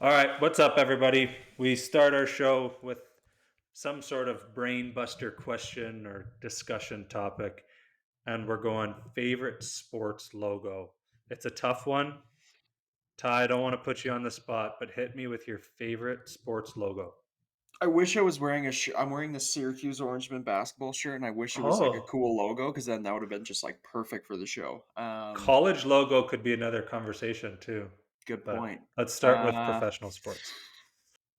All right, what's up, everybody? We start our show with some sort of brain buster question or discussion topic, and we're going favorite sports logo. It's a tough one. Ty, I don't want to put you on the spot, but hit me with your favorite sports logo. I wish I was wearing a shirt. I'm wearing the Syracuse Orangemen basketball shirt, and I wish it was like a Oh, cool logo because then that would have been just like perfect for the show. college logo could be another conversation too, Good but point. let's start with Uh, professional sports.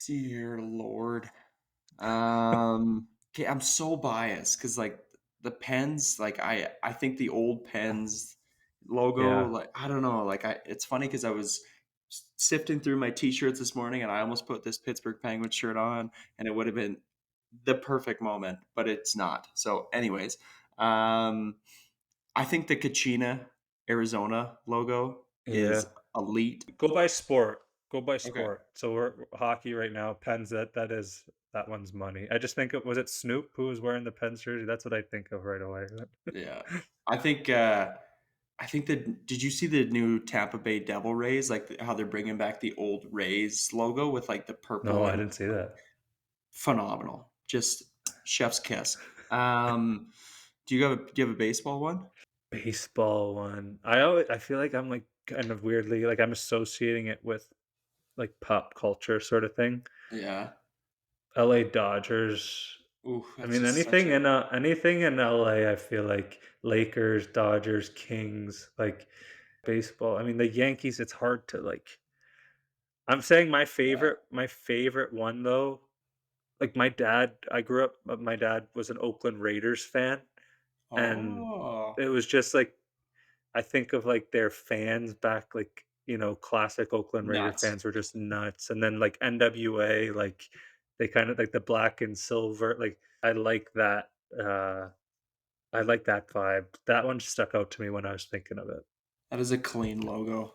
Dear Lord. Okay, I'm so biased because like the Pens, like I think the old Pens logo, Yeah. like I don't know, like it's funny because I was sifting through my t-shirts this morning and I almost put this Pittsburgh Penguins shirt on and it would have been the perfect moment, but it's not. So, anyways, um, I think the Kachina, Arizona logo Yeah. is elite. Go by sport. Go by Okay. sport. So we're hockey right now. Pens that one's money. I just think it was it Snoop who was wearing the Pens jersey. That's what I think of right away. Yeah. I think I think that did you see the new Tampa Bay Devil Rays like how they're bringing back the old Rays logo with like the No, purple I and didn't see that. phenomenal. Just chef's kiss. Do you have a baseball one? Baseball one. I feel like I'm like kind of weirdly like I'm associating it with like pop culture sort of thing. Yeah. LA Dodgers. Ooh, I that's mean just such a anything in LA I feel like Lakers, Dodgers, Kings, like baseball. I mean the Yankees it's hard to like I'm saying yeah. my favorite one though, like my dad I grew up my dad was an Oakland Raiders fan, and Oh, it was just like I think of like their fans back like, classic Oakland Raider nuts. fans were just nuts. And then like NWA, like they kind of like the black and silver, like uh I like that vibe. That one stuck out to me when I was thinking of it. That is a clean logo.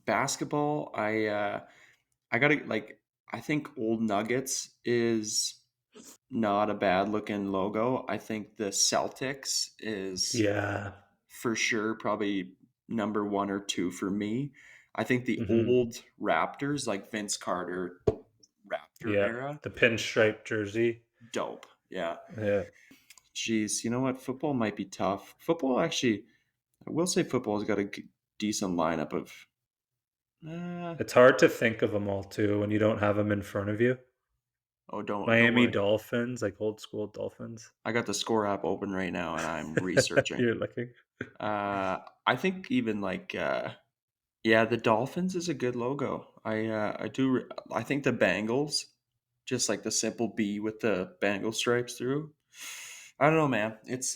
Basketball, I gotta like I think Old Nuggets is not a bad looking logo. I think the Celtics is Yeah. for sure probably number one or two for me. I think the Hmm. old Raptors, like Vince Carter Raptor Yeah. era, The pinstripe jersey. dope. Yeah. Yeah. Jeez, you know what? Football might be tough. Football actually, I will say football's got a decent lineup of. Uh, It's hard to think of them all too when you don't have them in front of you. oh, don't Miami worry. Dolphins, like old school Dolphins. I got the score app open right now and I'm researching. You're looking. I think even like yeah, the Dolphins is a good logo. I think the Bengals, just like the simple B with the Bengal stripes through. I don't know, man. That's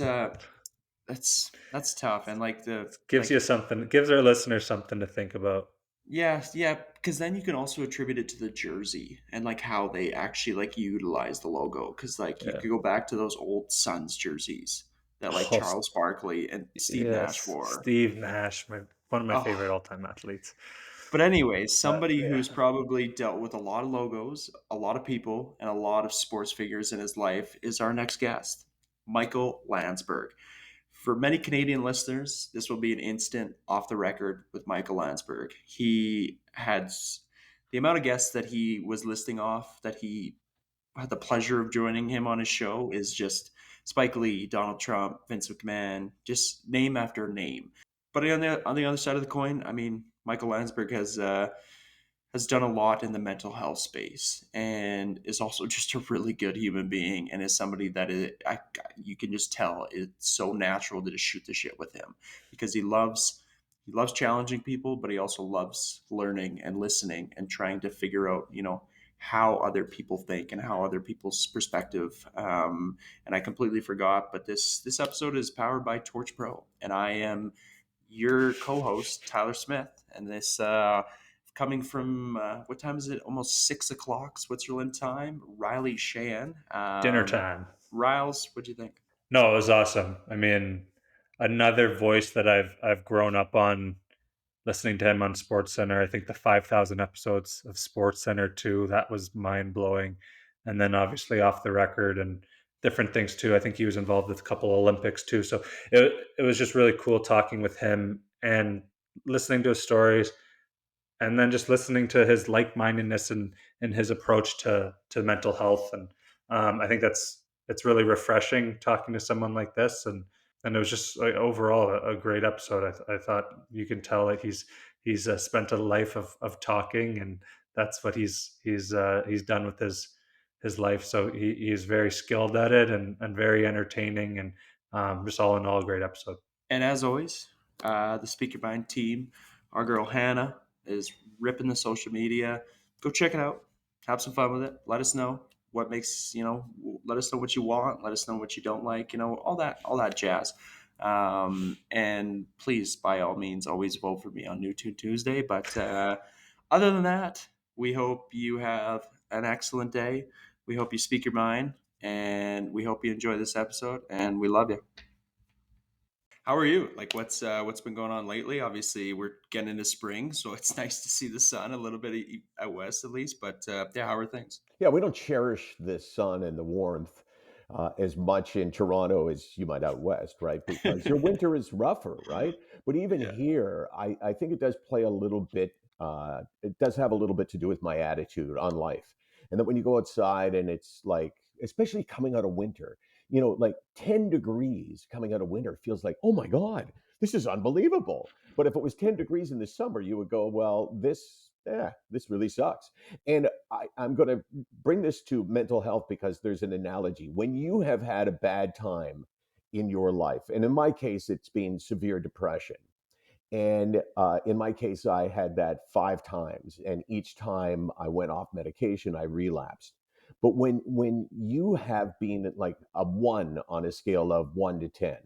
tough. And like the Gives like you something, gives our listeners something to think about. yeah, yeah, because then you can also attribute it to the jersey and like how they actually like utilize the logo. Because like you Yeah. could go back to those old Suns jerseys that like Oh, Charles Barkley and Steve Nash yes. wore. Steve Nash, one of my Oh, favorite all-time athletes. but anyways, But somebody yeah. who's probably dealt with a lot of logos, a lot of people, and a lot of sports figures in his life is our next guest, Michael Landsberg. For many Canadian listeners, this will be an instant off the record with Michael Landsberg. He had the amount of guests that he was listing off that he had the pleasure of joining him on his show is just Spike Lee, Donald Trump, Vince McMahon, just name after name. But on the other side of the coin, I mean, Michael Landsberg has done a lot in the mental health space and is also just a really good human being and is somebody that you can just tell it's so natural to just shoot the shit with him because he loves challenging people, but he also loves learning and listening and trying to figure out, how other people think and how other people's perspective. And I completely forgot, but this episode is powered by TorchPro, and I am your co-host Tyler Smith, and this coming from what time is it? Almost 6 o'clock Switzerland time. Riley Shan. Dinner time. Riles, what'd you think? No, it was awesome. I mean, another voice that I've grown up on listening to him on Sports Center. I think the 5,000 episodes of Sports Center too, that was mind-blowing. And then obviously off the record and different things too. I think he was involved with a couple Olympics too. So it was just really cool talking with him and listening to his stories and then just listening to his like-mindedness and his approach to mental health. And I think it's really refreshing talking to someone like this. And it was just like, overall a great episode. I thought you can tell that he's spent a life of talking, and that's what he's done with his life. So he's very skilled at it, and very entertaining, and just all in all, a great episode. And as always, the Speak Your Mind team, our girl Hannah is ripping the social media. Go check it out. Have some fun with it. Let us know what makes Let us know what you want. Let us know what you don't like. All that jazz. And please, by all means, always vote for me on New Tune Tuesday. But other than that, we hope you have an excellent day. We hope you speak your mind, and we hope you enjoy this episode. And we love you. How are you? Like, what's been going on lately? Obviously, we're getting into spring, so it's nice to see the sun a little bit out west, at least. But yeah, how are things? Yeah, we don't cherish the sun and the warmth as much in Toronto as you might out west, right? Because your winter is rougher, right? But even Yeah. here, I think it does play a little bit, it does have a little bit to do with my attitude on life. And that when you go outside and it's like, especially coming out of winter, like 10 degrees coming out of winter feels like, oh my God, this is unbelievable. But if it was 10 degrees in the summer, you would go, well, this really sucks. And I'm going to bring this to mental health because there's an analogy. When you have had a bad time in your life, and in my case, it's been severe depression. And in my case, I had that 5 times, and each time I went off medication, I relapsed. But when you have been at like a 1 on a scale of 1 to 10,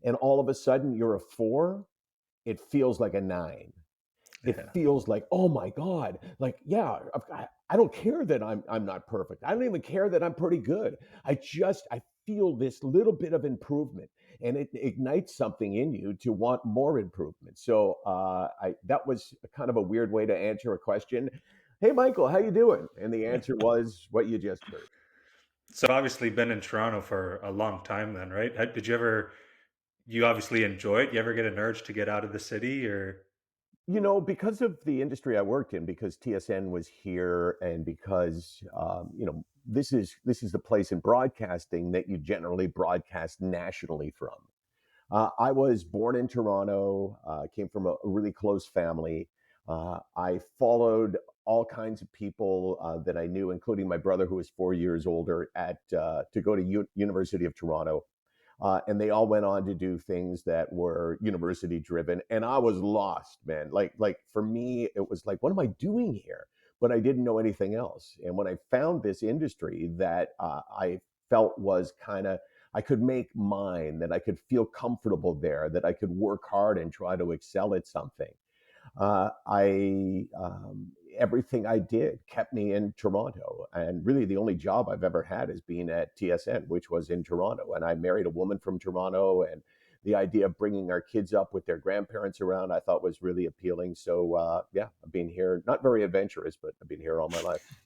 and all of a sudden you're a 4, it feels like a 9. It Yeah. feels like, oh my God, like, yeah, I don't care that I'm not perfect. I don't even care that I'm pretty good. I feel this little bit of improvement, and it ignites something in you to want more improvement. So I that was kind of a weird way to answer a question. Hey, Michael, how you doing? And the answer was what you just heard. So obviously been in Toronto for a long time then, right? Did you ever you obviously enjoy it? You ever get an urge to get out of the city or Because of the industry I worked in, because TSN was here, and because this is the place in broadcasting that you generally broadcast nationally from. I was born in Toronto. Came from a really close family. I followed all kinds of people that I knew, including my brother, who was 4 years older, at to go to University of Toronto, and they all went on to do things that were university driven, and I was lost, man. Like for me it was like, what am I doing here? But I didn't know anything else. And when I found this industry that I felt was kind of, I could make mine, that I could feel comfortable there, that I could work hard and try to excel at something, I everything I did kept me in Toronto, and really the only job I've ever had is being at TSN, which was in Toronto. And I married a woman from Toronto, and the idea of bringing our kids up with their grandparents around, I thought was really appealing. So yeah, I've been here, not very adventurous, but I've been here all my life.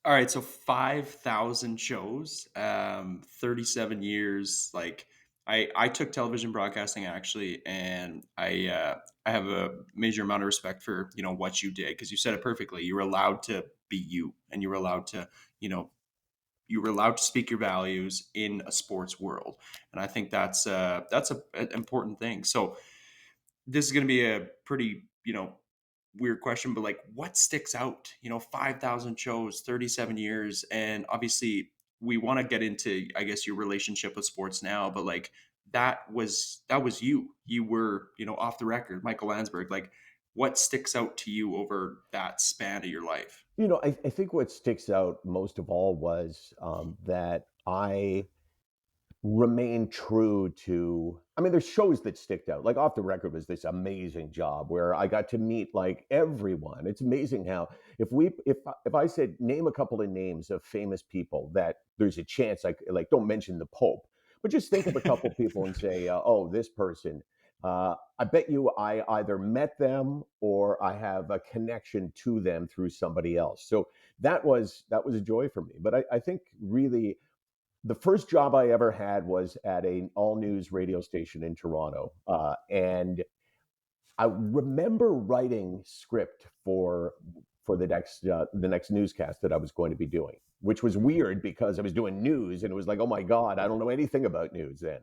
All right, so 5,000 shows, 37 years. Like, I took television broadcasting actually, and I have a major amount of respect for what you did, because you said it perfectly. You were allowed to be you, and you were allowed to you know you were allowed to speak your values in a sports world, and I think that's an important thing. So this is going to be a pretty weird question, but like, what sticks out? 5,000 shows, 37 years. And obviously, we want to get into, I guess, your relationship with sports now, but like, that was you. You were, off the record, Michael Landsberg. Like, what sticks out to you over that span of your life? I think what sticks out most of all was that I remain true to, I mean, there's shows that sticked out. Like Off the Record was this amazing job where I got to meet like everyone. It's amazing how, if I said name a couple of names of famous people that there's a chance, like don't mention the Pope, but just think of a couple of people and say, oh, this person, I bet you I either met them or I have a connection to them through somebody else. So that was a joy for me. But I think really the first job I ever had was at an all news radio station in Toronto. And I remember writing script for the next newscast that I was going to be doing, which was weird because I was doing news and it was like, oh my god, I don't know anything about news then.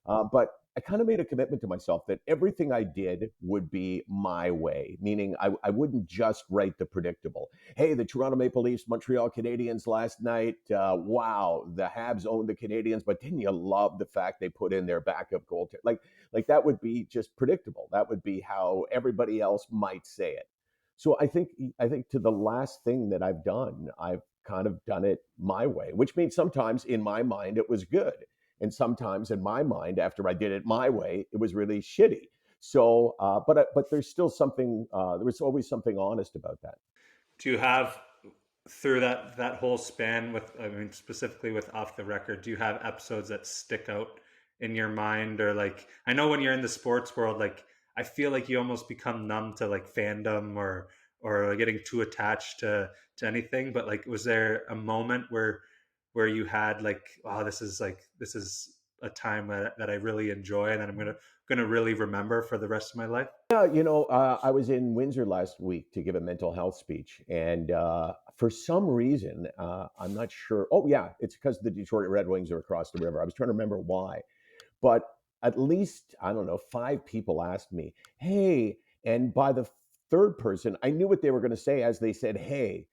But I kind of made a commitment to myself that everything I did would be my way, meaning I wouldn't just write the predictable. Hey, the Toronto Maple Leafs, Montreal Canadiens last night. Wow, the Habs owned the Canadiens, but didn't you love the fact they put in their backup goaltender? Like that would be just predictable. That would be how everybody else might say it. So I think to the last thing that I've done, I've kind of done it my way, which means sometimes in my mind it was good. And sometimes in my mind, after I did it my way, it was really shitty. So, but there's still something. There was always something honest about that. Do you have, through that whole span, with, I mean, specifically with Off the Record, do you have episodes that stick out in your mind? Or like, I know when you're in the sports world, like I feel like you almost become numb to like fandom or getting too attached to anything. But like, was there a moment where you had like, oh, this is a time that I really enjoy and that I'm gonna really remember for the rest of my life? Yeah, I was in Windsor last week to give a mental health speech, and for some reason, I'm not sure. Oh, yeah, it's because the Detroit Red Wings are across the river. I was trying to remember why. But at least, I don't know, five people asked me, hey, and by the third person, I knew what they were going to say as they said, hey,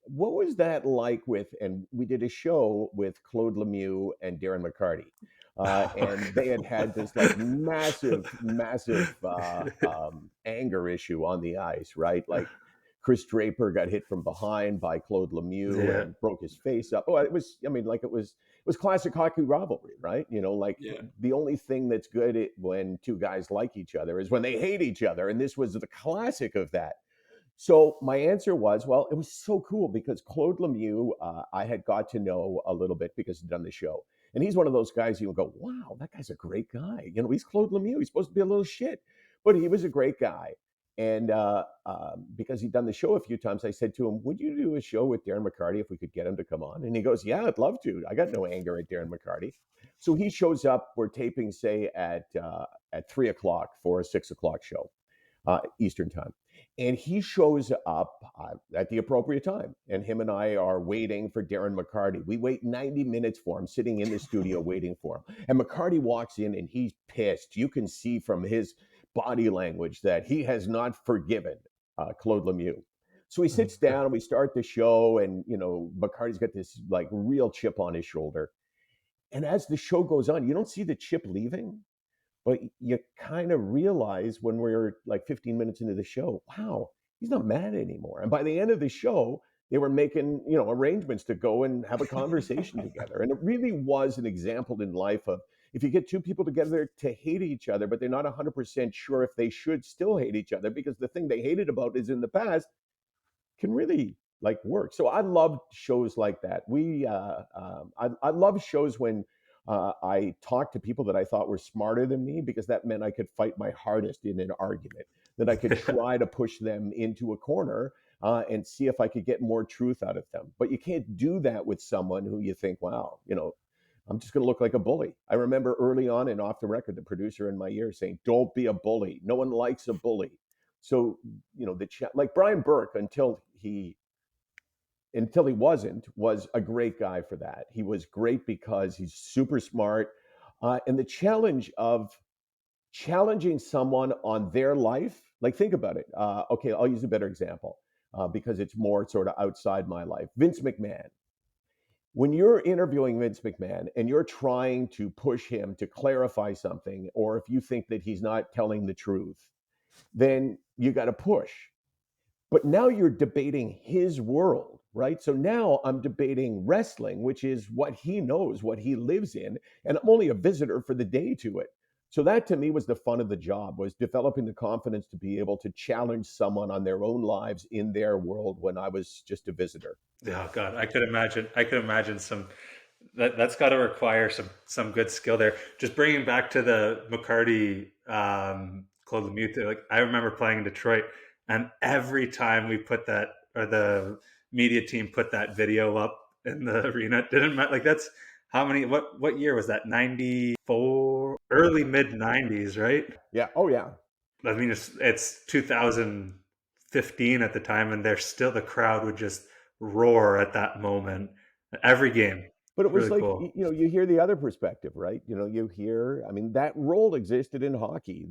what was that like with, and we did a show with Claude Lemieux and Darren McCarty. And they had this like massive anger issue on the ice, right? Like Chris Draper got hit from behind by Claude Lemieux Yeah. and broke his face up. Oh, it was, I mean, like it was classic hockey rivalry, right? Like Yeah. the only thing that's good when two guys like each other is when they hate each other. And this was the classic of that. So my answer was, well, it was so cool because Claude Lemieux, I had got to know a little bit because he'd done the show. And he's one of those guys you would go, wow, that guy's a great guy. He's Claude Lemieux. He's supposed to be a little shit, but he was a great guy. And because he'd done the show a few times, I said to him, would you do a show with Darren McCarty if we could get him to come on? And he goes, yeah, I'd love to. I got no anger at Darren McCarty. So he shows up. We're taping, say, at 3 o'clock for a 6 o'clock show, Eastern time. And he shows up at the appropriate time. And him and I are waiting for Darren McCarty. We wait 90 minutes for him, sitting in the studio waiting for him. And McCarty walks in and he's pissed. You can see from his body language that he has not forgiven Claude Lemieux. So he sits down and we start the show. And, McCarty's got this like real chip on his shoulder. And as the show goes on, you don't see the chip leaving. But you kind of realize when we're like 15 minutes into the show, wow, he's not mad anymore. And by the end of the show, they were making, arrangements to go and have a conversation together. And it really was an example in life of if you get two people together to hate each other, but they're not 100% sure if they should still hate each other because the thing they hated about is in the past can really like work. So I love shows like that. I love shows when I talked to people that I thought were smarter than me because that meant I could fight my hardest in an argument, that I could try to push them into a corner and see if I could get more truth out of them. But you can't do that with someone who you think, wow, I'm just going to look like a bully. I remember early on and Off the Record, the producer in my ear saying, don't be a bully. No one likes a bully. So, like Brian Burke, until he was a great guy for that. He was great because he's super smart. And the challenge of challenging someone on their life, like think about it. Okay, I'll use a better example because it's more sort of outside my life. Vince McMahon. When you're interviewing Vince McMahon and you're trying to push him to clarify something, or if you think that he's not telling the truth, then you got to push. But now you're debating his world, right? So now I'm debating wrestling, which is what he knows, what he lives in, and I'm only a visitor for the day to it. So that to me was the fun of the job, was developing the confidence to be able to challenge someone on their own lives in their world when I was just a visitor. Oh God, I could imagine. I could imagine some. That's got to require some good skill there. Just bringing back to the McCarty, Claude Lemieux thing, like I remember playing in Detroit, and every time we put that, or the media team put that video up in the arena, it didn't matter. Like that's how many. What year was that? 94, early mid 90s, right? Yeah. Oh, yeah. I mean, it's 2015 at the time, and there's still the crowd would just roar at that moment. Every game. But it It's was really like, cool. you hear the other perspective, right? You hear, I mean, that role existed in hockey,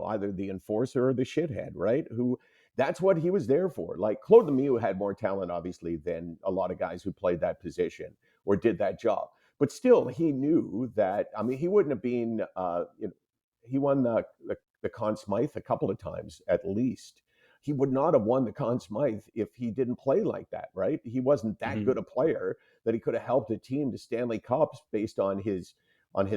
either the enforcer or the shithead, right? Who, that's what he was there for. Like Claude Lemieux had more talent, obviously, than a lot of guys who played that position or did that job. But still, he knew that, I mean, he wouldn't have been, he won the Conn Smythe a couple of times at least. He would not have won the Conn Smythe if he didn't play like that, right? He wasn't that good Hmm. a player that he could have helped a team to Stanley Cups based on his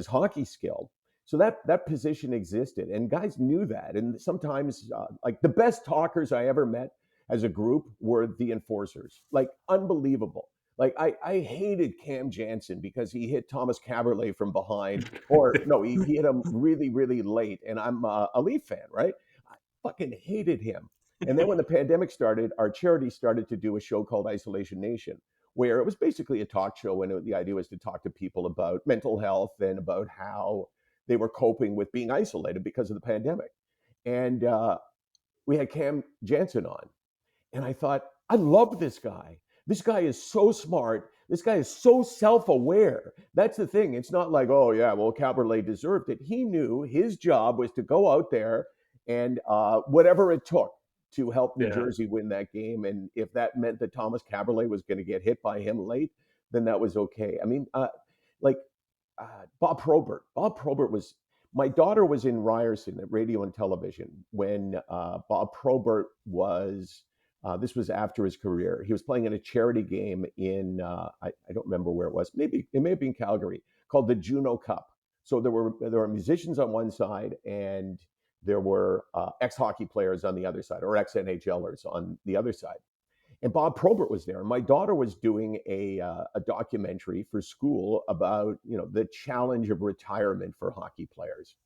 hockey skill. So that position existed, and guys knew that. And sometimes, like the best talkers I ever met as a group were the enforcers, like unbelievable. Like I hated Cam Jansen because he hit Thomas Caberlet from behind, or no, he hit him really really late, and I'm a Leaf fan, right? I fucking hated him. And then when the pandemic started, our charity started to do a show called Isolation Nation, where it was basically a talk show, and the idea was to talk to people about mental health and about how they were coping with being isolated because of the pandemic. And we had Cam Jansen on, and I thought, I love this guy. This guy is so smart. This guy is so self aware. That's the thing. It's not like, oh, yeah, well, Caberlet deserved it. He knew his job was to go out there and whatever it took to help New Yeah. Jersey win that game. And if that meant that Thomas Caberlet was going to get hit by him late, then that was okay. I mean, like Bob Probert. Bob Probert was, my daughter was in Ryerson at radio and television when Bob Probert was, this was after his career. He was playing in a charity game in, I don't remember where it was. Maybe it may have been Calgary, called the Juno Cup. So there were musicians on one side, and there were ex hockey players on the other side, or ex NHLers on the other side. And Bob Probert was there. And my daughter was doing a documentary for school about the challenge of retirement for hockey players.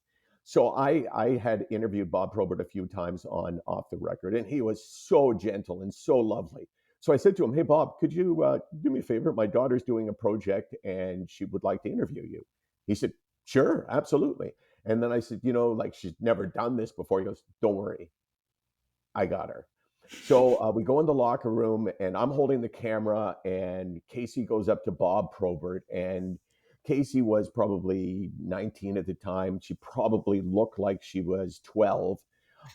So I had interviewed Bob Probert a few times on Off the Record, and he was so gentle and so lovely. So I said to him, "Hey Bob, could you do me a favor? My daughter's doing a project, and she would like to interview you." He said, "Sure, absolutely." And then I said, like she's never done this before. He goes, "Don't worry, I got her." So we go in the locker room, and I'm holding the camera, and Casey goes up to Bob Probert, and Casey was probably 19 at the time. She probably looked like she was 12.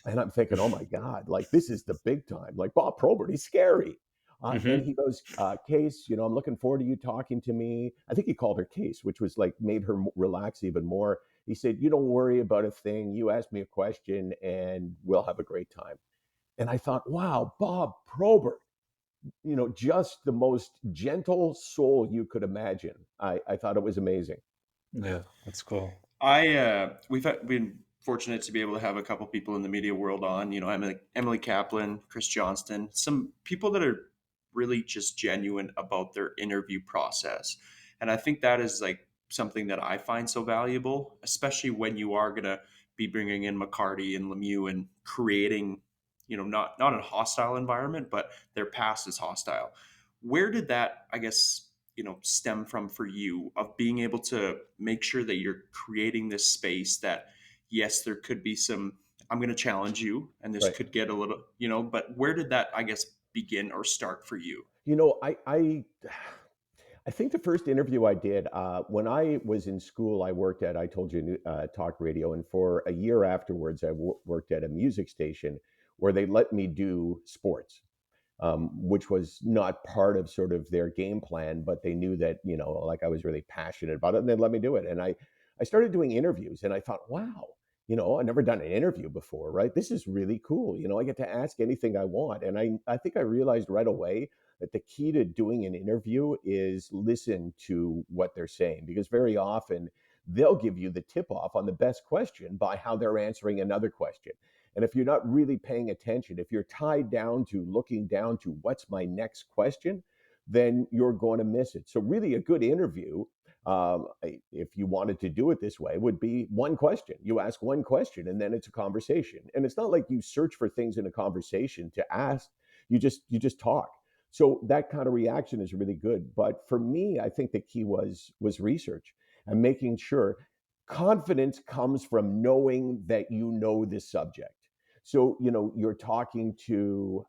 And I'm thinking, oh my God, like this is the big time. Like Bob Probert, he's scary. And Hmm. he goes, Case, I'm looking forward to you talking to me. I think he called her Case, which was like made her relax even more. He said, you don't worry about a thing. You ask me a question and we'll have a great time. And I thought, wow, Bob Probert, just the most gentle soul you could imagine. I thought it was amazing. Yeah, that's cool. Been fortunate to be able to have a couple people in the media world on. Emily Kaplan, Chris Johnston, some people that are really just genuine about their interview process, and I think that is like something that I find so valuable, especially when you are gonna be bringing in McCarty and Lemieux and creating, not a hostile environment, but their past is hostile. Where did that, I guess, stem from for you, of being able to make sure that you're creating this space that, yes, there could be some, I'm going to challenge you and this Right. could get a little, but where did that, I guess, begin or start for you? You know, I think the first interview I did when I was in school, I told you, talk radio. And for a year afterwards, worked at a music station where they let me do sports, which was not part of sort of their game plan, but they knew that, like I was really passionate about it, and they let me do it. And I started doing interviews, and I thought, wow, I've never done an interview before, right? This is really cool. I get to ask anything I want. And I think I realized right away that the key to doing an interview is listen to what they're saying, because very often they'll give you the tip off on the best question by how they're answering another question. And if you're not really paying attention, if you're tied down to looking down to what's my next question, then you're going to miss it. So, really, a good interview, if you wanted to do it this way, would be one question. You ask one question, and then it's a conversation. And it's not like you search for things in a conversation to ask. You just talk. So that kind of reaction is really good. But for me, I think the key was research and making sure confidence comes from knowing that you know this subject. So, you're talking to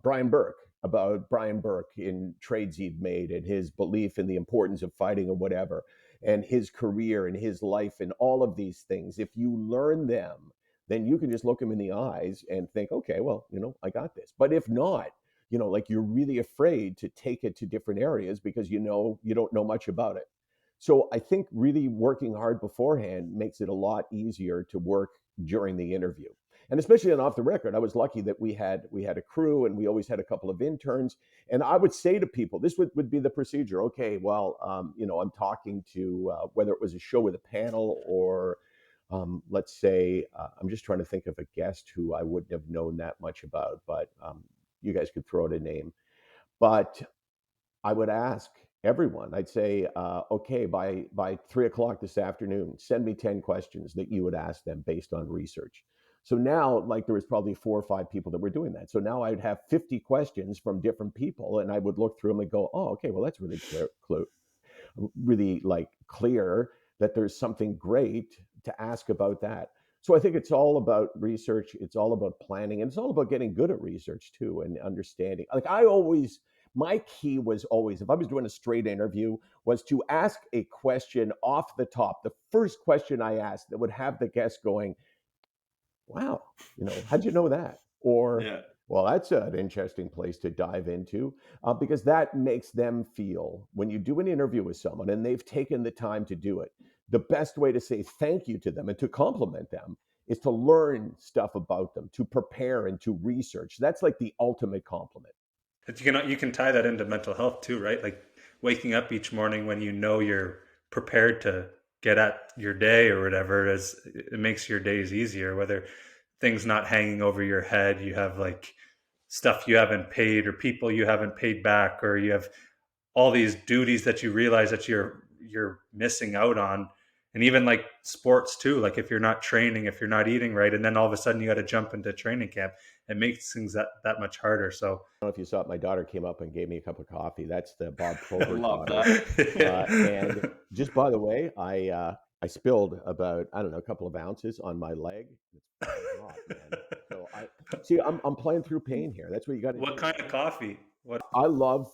Brian Burke about Brian Burke in trades he'd made and his belief in the importance of fighting or whatever, and his career and his life and all of these things. If you learn them, then you can just look him in the eyes and think, okay, well, I got this. But if not, like you're really afraid to take it to different areas because you don't know much about it. So I think really working hard beforehand makes it a lot easier to work during the interview. And especially on off the record, I was lucky that we had a crew and we always had a couple of interns. And I would say to people, this would be the procedure. Okay, well, I'm talking to whether it was a show with a panel or let's say I'm just trying to think of a guest who I wouldn't have known that much about, but you guys could throw out a name. But I would ask everyone. I'd say, okay, by 3 o'clock this afternoon, send me 10 questions that you would ask them based on research. So now, like there was probably 4 or 5 people that were doing that. So now I'd have 50 questions from different people, and I would look through them and go, oh, okay, well that's really really like clear that there's something great to ask about that. So I think it's all about research, it's all about planning, and it's all about getting good at research too and understanding. Like my key was always, if I was doing a straight interview, was to ask a question off the top. The first question I asked that would have the guest going, wow, how'd you know that? Or, Yeah. well, that's an interesting place to dive into because that makes them feel when you do an interview with someone and they've taken the time to do it, the best way to say thank you to them and to compliment them is to learn stuff about them, to prepare and to research. That's like the ultimate compliment. You can tie that into mental health too, right? Like waking up each morning when you're prepared to get at your day or whatever, is it makes your days easier. Whether things not hanging over your head, you have like stuff you haven't paid or people you haven't paid back, or you have all these duties that you realize that you're missing out on. And even like sports too, like if you're not training, if you're not eating right, and then all of a sudden you got to jump into training camp, it makes things that much harder. So I don't know if you saw it, my daughter came up and gave me a cup of coffee. That's the Bob I Probert love daughter. And just by the way, I spilled about, I don't know, a couple of ounces on my leg. It's fucking hot, man. So I see I'm playing through pain here. That's what you got to What do. kind of coffee? What? I love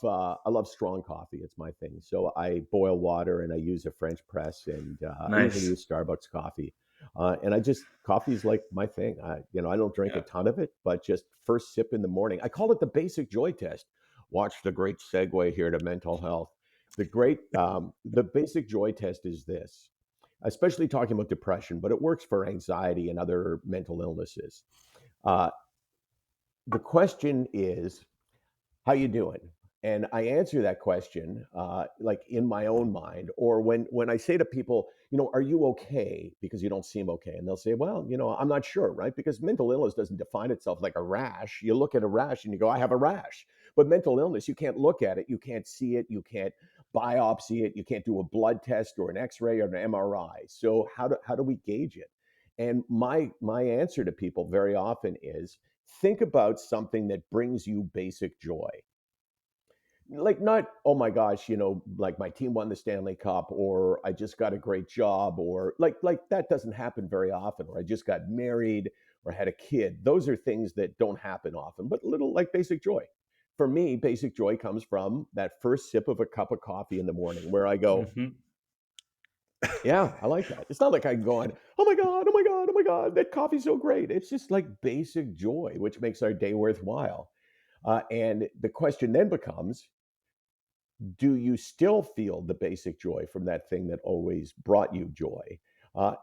strong coffee. It's my thing. So I boil water and I use a French press, and I usually Nice. use Starbucks coffee. And coffee is like my thing. I don't drink a Yeah. ton of it, but just first sip in the morning. I call it the basic joy test. Watch the great segue here to mental health. The basic joy test is this, especially talking about depression, but it works for anxiety and other mental illnesses. Uh, the question is, how you doing? And I answer that question like in my own mind, or when I say to people, are you okay? Because you don't seem okay, and they'll say, well, I'm not sure, right? Because mental illness doesn't define itself like a rash. You look at a rash and you go, I have a rash. But mental illness, you can't look at it, you can't see it, you can't biopsy it, you can't do a blood test or an X-ray or an MRI. So how do we gauge it? And my answer to people very often is think about something that brings you basic joy, like not, oh my gosh, like my team won the Stanley Cup, or I just got a great job, or like that doesn't happen very often, or I just got married or had a kid. Those are things that don't happen often, but little like basic joy. For me, basic joy comes from that first sip of a cup of coffee in the morning where I go, Hmm. yeah, I like that. It's not like I can go on, oh my God, oh my God, oh my God, that coffee's so great. It's just like basic joy, which makes our day worthwhile. And the question then becomes, do you still feel the basic joy from that thing that always brought you joy?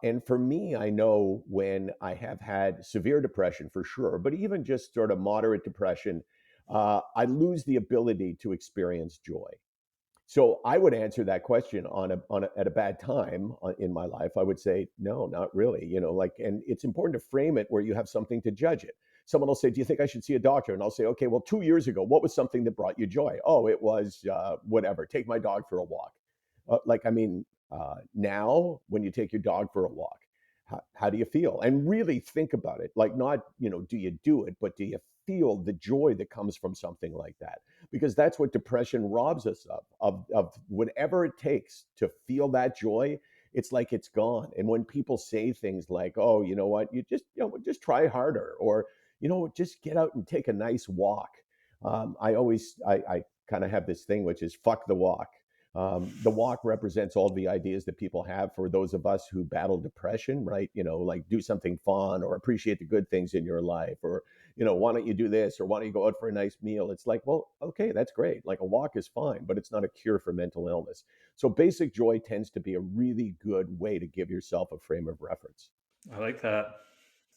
And for me, I know when I have had severe depression for sure, but even just sort of moderate depression, I lose the ability to experience joy. So I would answer that question at a bad time in my life. I would say, no, not really. And it's important to frame it where you have something to judge it. Someone will say, do you think I should see a doctor? And I'll say, okay, well, 2 years ago, what was something that brought you joy? Oh, it was whatever, take my dog for a walk. Now when you take your dog for a walk, how do you feel? And really think about it. Like, not, do you do it, but do you feel the joy that comes from something like that? Because that's what depression robs us of whatever it takes to feel that joy it's like it's gone. And when people say things like, "Oh, you know what? Just try harder," or just get out and take a nice walk. I kind of have this thing which is fuck the walk. The walk represents all the ideas that people have for those of us who battle depression, right? Like do something fun or appreciate the good things in your life, or why don't you do this, or why don't you go out for a nice meal? It's like, well, okay, that's great. Like a walk is fine, but it's not a cure for mental illness. So basic joy tends to be a really good way to give yourself a frame of reference. I like that.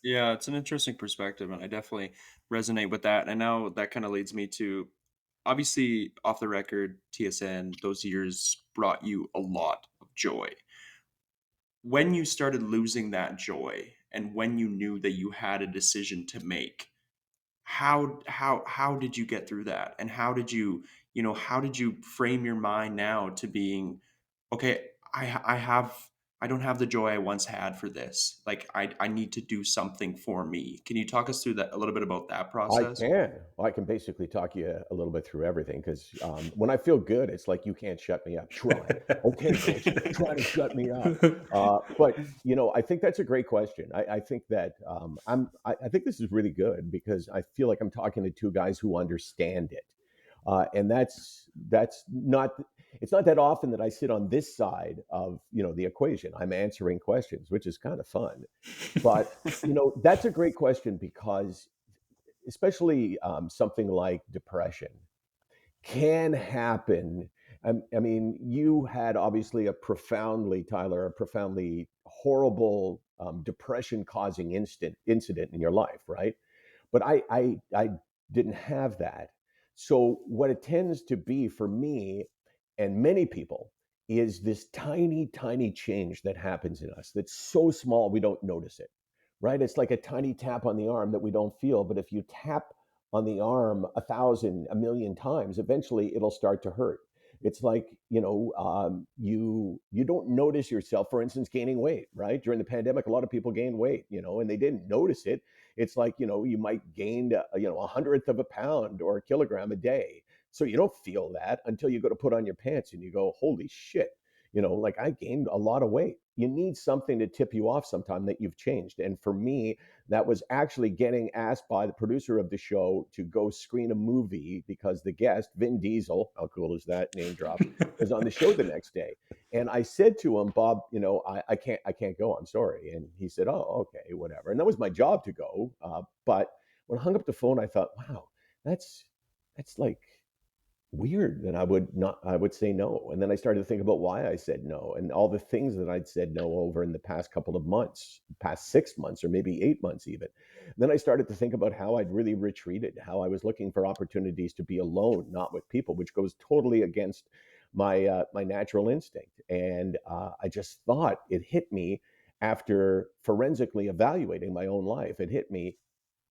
Yeah, it's an interesting perspective, and I definitely resonate with that. And now that kind of leads me to, obviously, off the record, TSN, those years brought you a lot of joy. When you started losing that joy, and when you knew that you had a decision to make, how did you get through that? And how did you frame your mind now to being, okay, I don't have the joy I once had for this. Like I need to do something for me. Can you talk us through that, a little bit about that I process? can. I can basically talk you a little bit through everything because when I feel good, it's like you can't shut me up. Try. Okay, coach, try to shut me up. But I think that's a great question. I think that I think this is really good because I feel like I'm talking to two guys who understand it, and that's not. It's not that often that I sit on this side of the equation. I'm answering questions, which is kind of fun. But that's a great question because especially something like depression can happen. I mean, you had obviously Tyler, a profoundly horrible depression causing incident in your life, right? But I didn't have that. So what it tends to be for me and many people is this tiny, tiny change that happens in us that's so small we don't notice it, right? It's like a tiny tap on the arm that we don't feel. But if you tap on the arm 1,000, a million times, eventually it'll start to hurt. It's like you don't notice yourself, for instance, gaining weight, right? During the pandemic, a lot of people gained weight, and they didn't notice it. It's like you might gain a hundredth of a pound or a kilogram a day, so you don't feel that until you go to put on your pants and you go, holy shit, like I gained a lot of weight. You need something to tip you off sometime that you've changed. And for me, that was actually getting asked by the producer of the show to go screen a movie because the guest, Vin Diesel, how cool is that, name drop, was on the show the next day. And I said to him, Bob, I can't go. I'm sorry. And he said, oh, okay, whatever. And that was my job to go. But when I hung up the phone, I thought, wow, that's like weird that I would say no. And then I started to think about why I said no and all the things that I'd said no over in the past couple of months, past 6 months, or maybe 8 months even. Then I started to think about how I'd really retreated, how I was looking for opportunities to be alone, not with people, which goes totally against my natural instinct. And I just thought it hit me after forensically evaluating my own life. It hit me,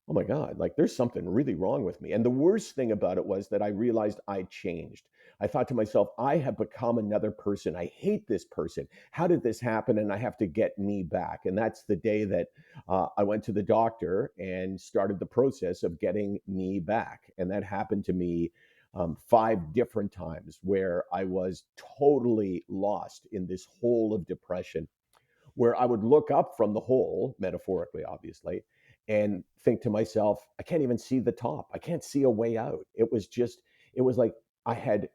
oh my God, like there's something really wrong with me. And the worst thing about it was that I realized I changed. I thought to myself, I have become another person. I hate this person. How did this happen? And I have to get me back. And that's the day that I went to the doctor and started the process of getting me back. And that happened to me 5 different times where I was totally lost in this hole of depression where I would look up from the hole, metaphorically, obviously, and think to myself, I can't even see the top. I can't see a way out. It was like I had,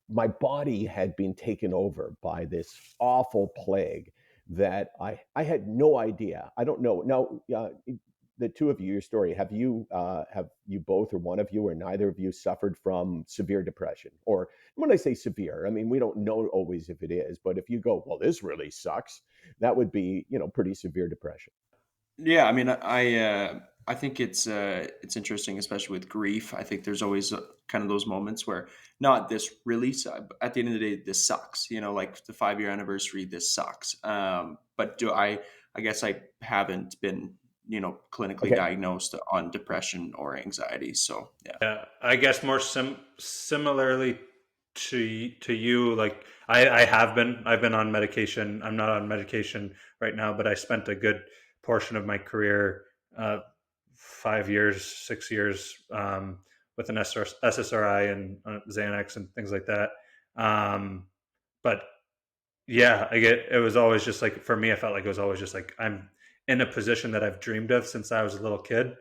my body had been taken over by this awful plague that I had no idea. I don't know. Now, the two of you, your story, have you both or one of you or neither of you suffered from severe depression? Or when I say severe, I mean, we don't know always if it is, but if you go, well, this really sucks, that would be, pretty severe depression. Yeah, I mean, I think it's interesting, especially with grief. I think there's always kind of those moments where not this really but at the end of the day, this sucks. Like the 5 year anniversary, this sucks. But I guess I haven't been clinically Okay. diagnosed on depression or anxiety. So yeah. Yeah, I guess more similarly to you, like I've been on medication. I'm not on medication right now, but I spent a good portion of my career, 5 years, 6 years, with an SSRI and Xanax and things like that. But Yeah, I get it was always just like for me, I felt like it was always just like I'm in a position that I've dreamed of since I was a little kid,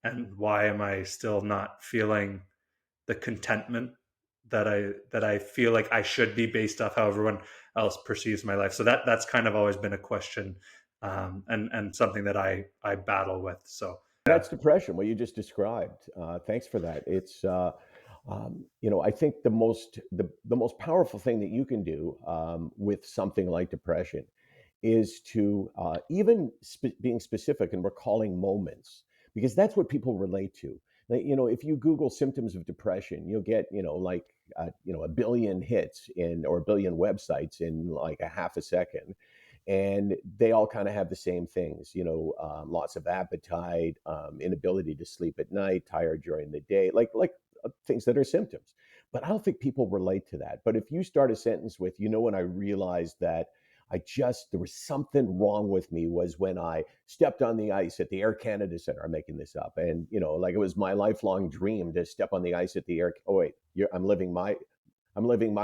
and why am I still not feeling the contentment that I feel like I should be based off how everyone else perceives my life. So that's kind of always been a question, and something that I battle with. So yeah, That's depression, what you just described. Thanks for that. It's, I think the most powerful thing that you can do with something like depression is to even being specific and recalling moments, because that's what people relate to. Like, if you Google symptoms of depression, you'll get, a billion hits in or a billion websites in like a half a second, and they all kind of have the same things, loss of appetite, inability to sleep at night, tired during the day, like things that are symptoms. But I don't think people relate to that. But if you start a sentence with, when I realized that there was something wrong with me was when I stepped on the ice at the Air Canada Center. I'm making this up. And, like it was my lifelong dream to step on the ice at the Air. Oh, wait, I'm living my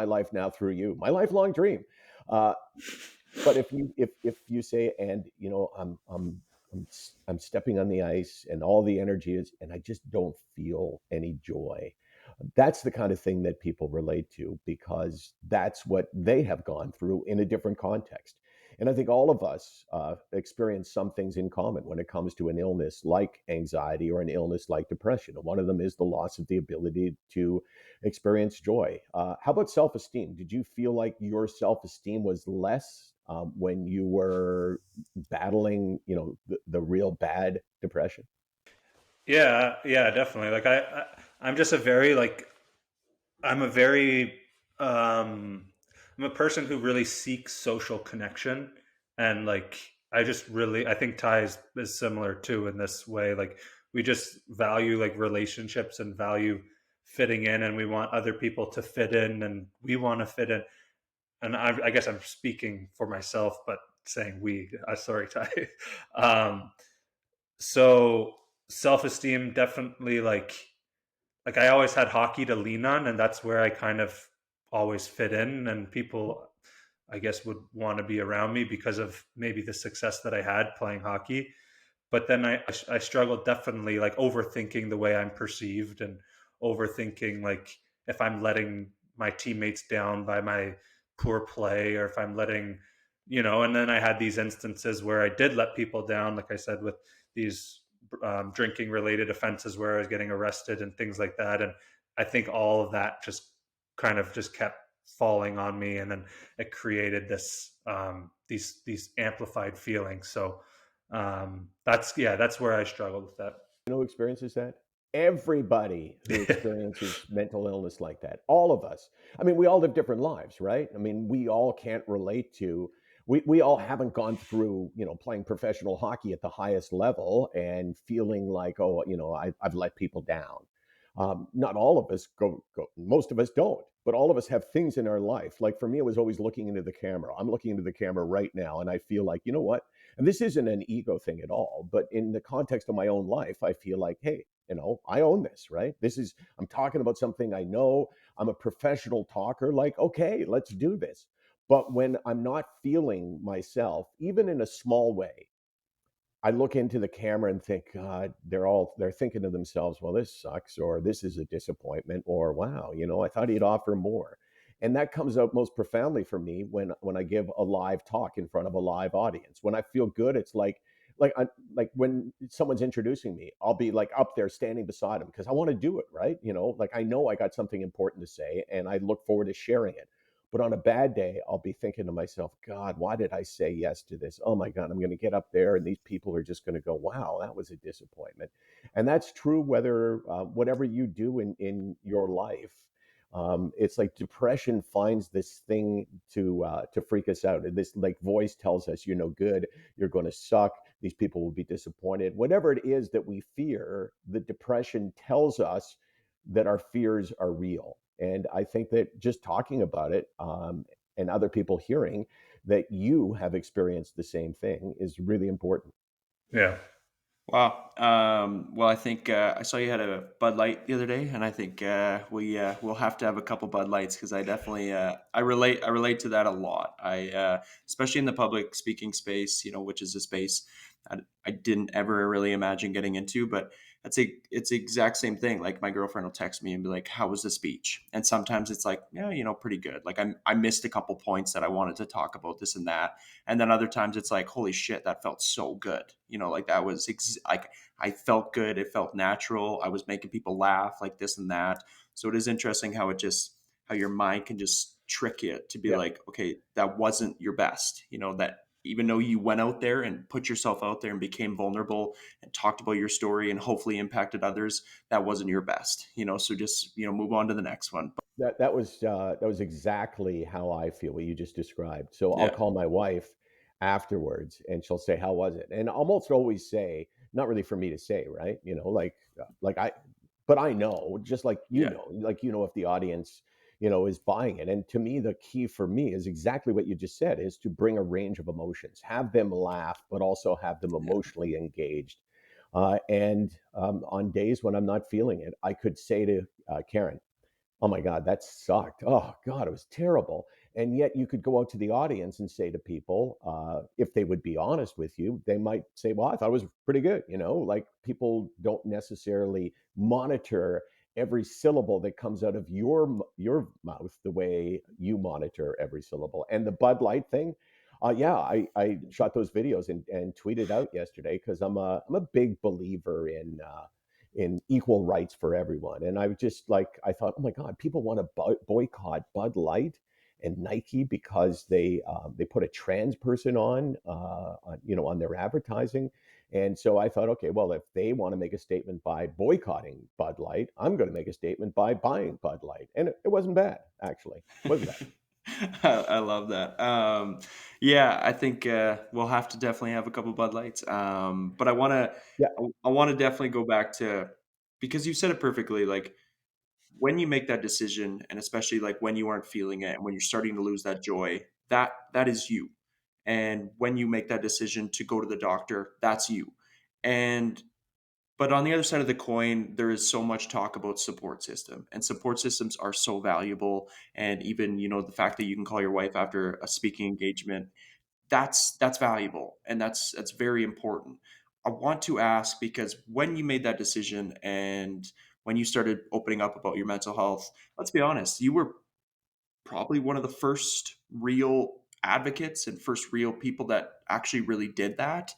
life now through you. My lifelong dream. Uh, but if you say, and I'm stepping on the ice and all the energy is, and I just don't feel any joy. That's the kind of thing that people relate to, because that's what they have gone through in a different context. And I think all of us experience some things in common when it comes to an illness like anxiety or an illness like depression. And one of them is the loss of the ability to experience joy. How about self esteem? Did you feel like your self esteem was less when you were battling, the real bad depression? yeah, yeah, definitely. Like I'm just a very like I'm a very I'm a person who really seeks social connection, and like I just really I think Ty is similar too in this way. Like we just value like relationships and value fitting in, and we want other people to fit in, and we want to fit in. And I guess I'm speaking for myself, but saying we. Sorry, Ty. um, so self esteem definitely like I always had hockey to lean on, and that's where I kind of always fit in, and people I guess would want to be around me because of maybe the success that I had playing hockey. But then I struggled definitely like overthinking the way I'm perceived, and overthinking like if I'm letting my teammates down by my poor play, or if I'm letting and then I had these instances where I did let people down, like I said, with these drinking related offenses where I was getting arrested and things like that. And I think all of that just kind of just kept falling on me, and then it created this these amplified feelings. So that's where I struggled with that. Who experiences that? Everybody who experiences mental illness like that, all of us. I mean, we all live different lives, right? I mean, we all can't relate to, we all haven't gone through, playing professional hockey at the highest level and feeling like, oh, I've let people down. Not all of us most of us don't, but all of us have things in our life. Like for me, it was always looking into the camera. I'm looking into the camera right now, and I feel like, you know what? And this isn't an ego thing at all, but in the context of my own life, I feel like, hey, I own this, right? I'm talking about something I know. I'm a professional talker. Like, okay, let's do this. But when I'm not feeling myself, even in a small way, I look into the camera and think, God, they're thinking to themselves, well, this sucks, or this is a disappointment, or wow, I thought he'd offer more. And that comes out most profoundly for me when I give a live talk in front of a live audience. When I feel good, it's like when someone's introducing me, I'll be like up there standing beside them because I want to do it right. Like I know I got something important to say, and I look forward to sharing it. But on a bad day, I'll be thinking to myself, God, why did I say yes to this? Oh my God, I'm going to get up there and these people are just going to go, wow, that was a disappointment. And that's true whether whatever you do in your life. It's like depression finds this thing to freak us out. And this like voice tells us, you're no good, you're going to suck, these people will be disappointed. Whatever it is that we fear, the depression tells us that our fears are real. And I think that just talking about it and other people hearing that you have experienced the same thing is really important. Yeah. Wow. Well, I think I saw you had a Bud Light the other day, and I think we'll have to have a couple Bud Lights because I definitely I relate to that a lot. I especially in the public speaking space, which is a space I didn't ever really imagine getting into, but it's the exact same thing. Like my girlfriend will text me and be like, "How was the speech?" And sometimes it's like, "Yeah, pretty good." Like I missed a couple points that I wanted to talk about, this and that, and then other times it's like, holy shit, that felt so good. Like that was like I felt good. It felt natural. I was making people laugh, like this and that. So it is interesting how your mind can just trick you to be Yeah. like, okay, that wasn't your best. That even though you went out there and put yourself out there and became vulnerable and talked about your story and hopefully impacted others, that wasn't your best. So just move on to the next one. That was exactly how I feel, what you just described. So I'll Yeah, call my wife afterwards and she'll say, "How was it?" And I'll almost always say, not really for me to say, right? Like but I know, just yeah, like if the audience, is buying it. And to me, the key for me is exactly what you just said, is to bring a range of emotions, have them laugh, but also have them yeah. emotionally engaged. And on days when I'm not feeling it, I could say to Karen, "Oh my God, that sucked. Oh God, it was terrible." And yet you could go out to the audience and say to people, if they would be honest with you, they might say, "Well, I thought it was pretty good." Like people don't necessarily monitor every syllable that comes out of your mouth the way you monitor every syllable. And the Bud Light thing, yeah, I shot those videos and tweeted out yesterday because I'm a big believer in equal rights for everyone. And I thought, oh my God, people want to boycott Bud Light and Nike because they put a trans person on their advertising. And so I thought, okay, well, if they want to make a statement by boycotting Bud Light, I'm going to make a statement by buying Bud Light. And it wasn't bad, actually. It wasn't bad. I love that. Yeah, I think we'll have to definitely have a couple Bud Lights. But Yeah, I want to definitely go back to, because you said it perfectly. Like when you make that decision, and especially like when you aren't feeling it, and when you're starting to lose that joy, that is you. And when you make that decision to go to the doctor, that's you. And but on the other side of the coin, there is so much talk about support system, and support systems are so valuable. And even, the fact that you can call your wife after a speaking engagement, that's valuable, and that's very important. I want to ask, because when you made that decision and when you started opening up about your mental health, let's be honest, you were probably one of the first real advocates and first real people that actually really did that.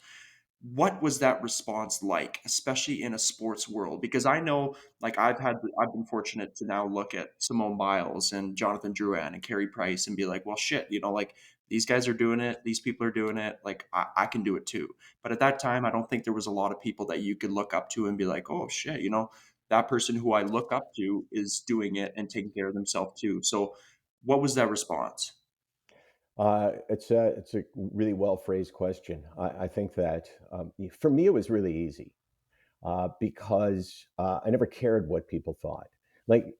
What was that response like, especially in a sports world? Because I know, like, I've been fortunate to now look at Simone Biles and Jonathan Drouin and Carey Price and be like, well, shit, like these guys are doing it, these people are doing it, like I can do it too. But at that time, I don't think there was a lot of people that you could look up to and be like, oh shit, that person who I look up to is doing it and taking care of themselves too. So, what was that response? it's a really well phrased question. I think that for me, it was really easy. Because I never cared what people thought. Like,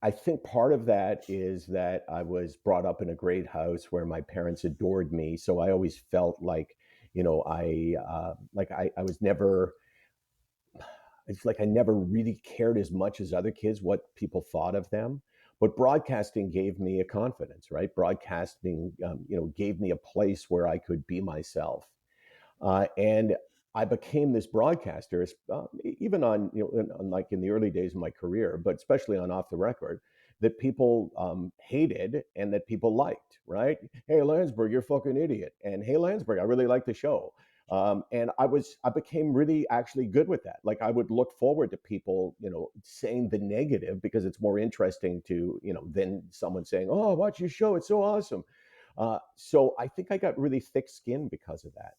I think part of that is that I was brought up in a great house where my parents adored me, so I always felt like, I was never. It's like I never really cared as much as other kids what people thought of them. But broadcasting gave me a confidence, right? Broadcasting, gave me a place where I could be myself, and I became this broadcaster, even on, like in the early days of my career, but especially on Off the Record, that people hated and that people liked, right? Hey, Landsberg, you're a fucking idiot. And hey, Landsberg, I really like the show. And I became really actually good with that. Like I would look forward to people, saying the negative because it's more interesting to, than someone saying, "Oh, watch your show. It's so awesome." So I think I got really thick skin because of that.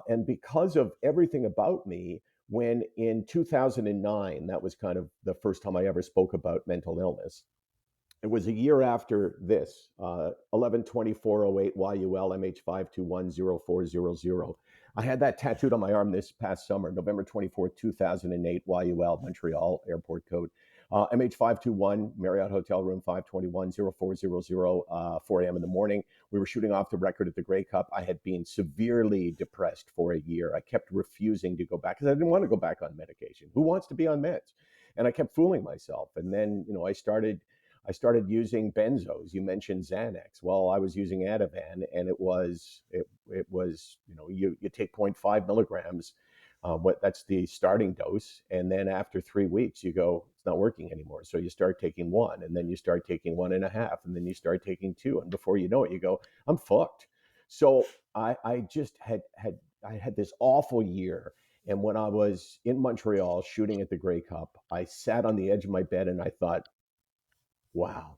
And because of everything about me, when in 2009, that was kind of the first time I ever spoke about mental illness. It was a year after this, 11/24/08 YUL MH5210400. I had that tattooed on my arm this past summer, November 24th, 2008, YUL, Montreal airport code. MH521, Marriott Hotel Room 521, 0400, 4 a.m. in the morning. We were shooting off the record at the Grey Cup. I had been severely depressed for a year. I kept refusing to go back because I didn't want to go back on medication. Who wants to be on meds? And I kept fooling myself. And then, I started using benzos. You mentioned Xanax. Well, I was using Ativan, and it was, you take 0.5 milligrams. That's the starting dose, and then after 3 weeks, you go, it's not working anymore. So you start taking one, and then you start taking 1.5, and then you start taking two, and before you know it, you go, I'm fucked. So I just I had this awful year. And when I was in Montreal shooting at the Grey Cup, I sat on the edge of my bed and I thought, wow,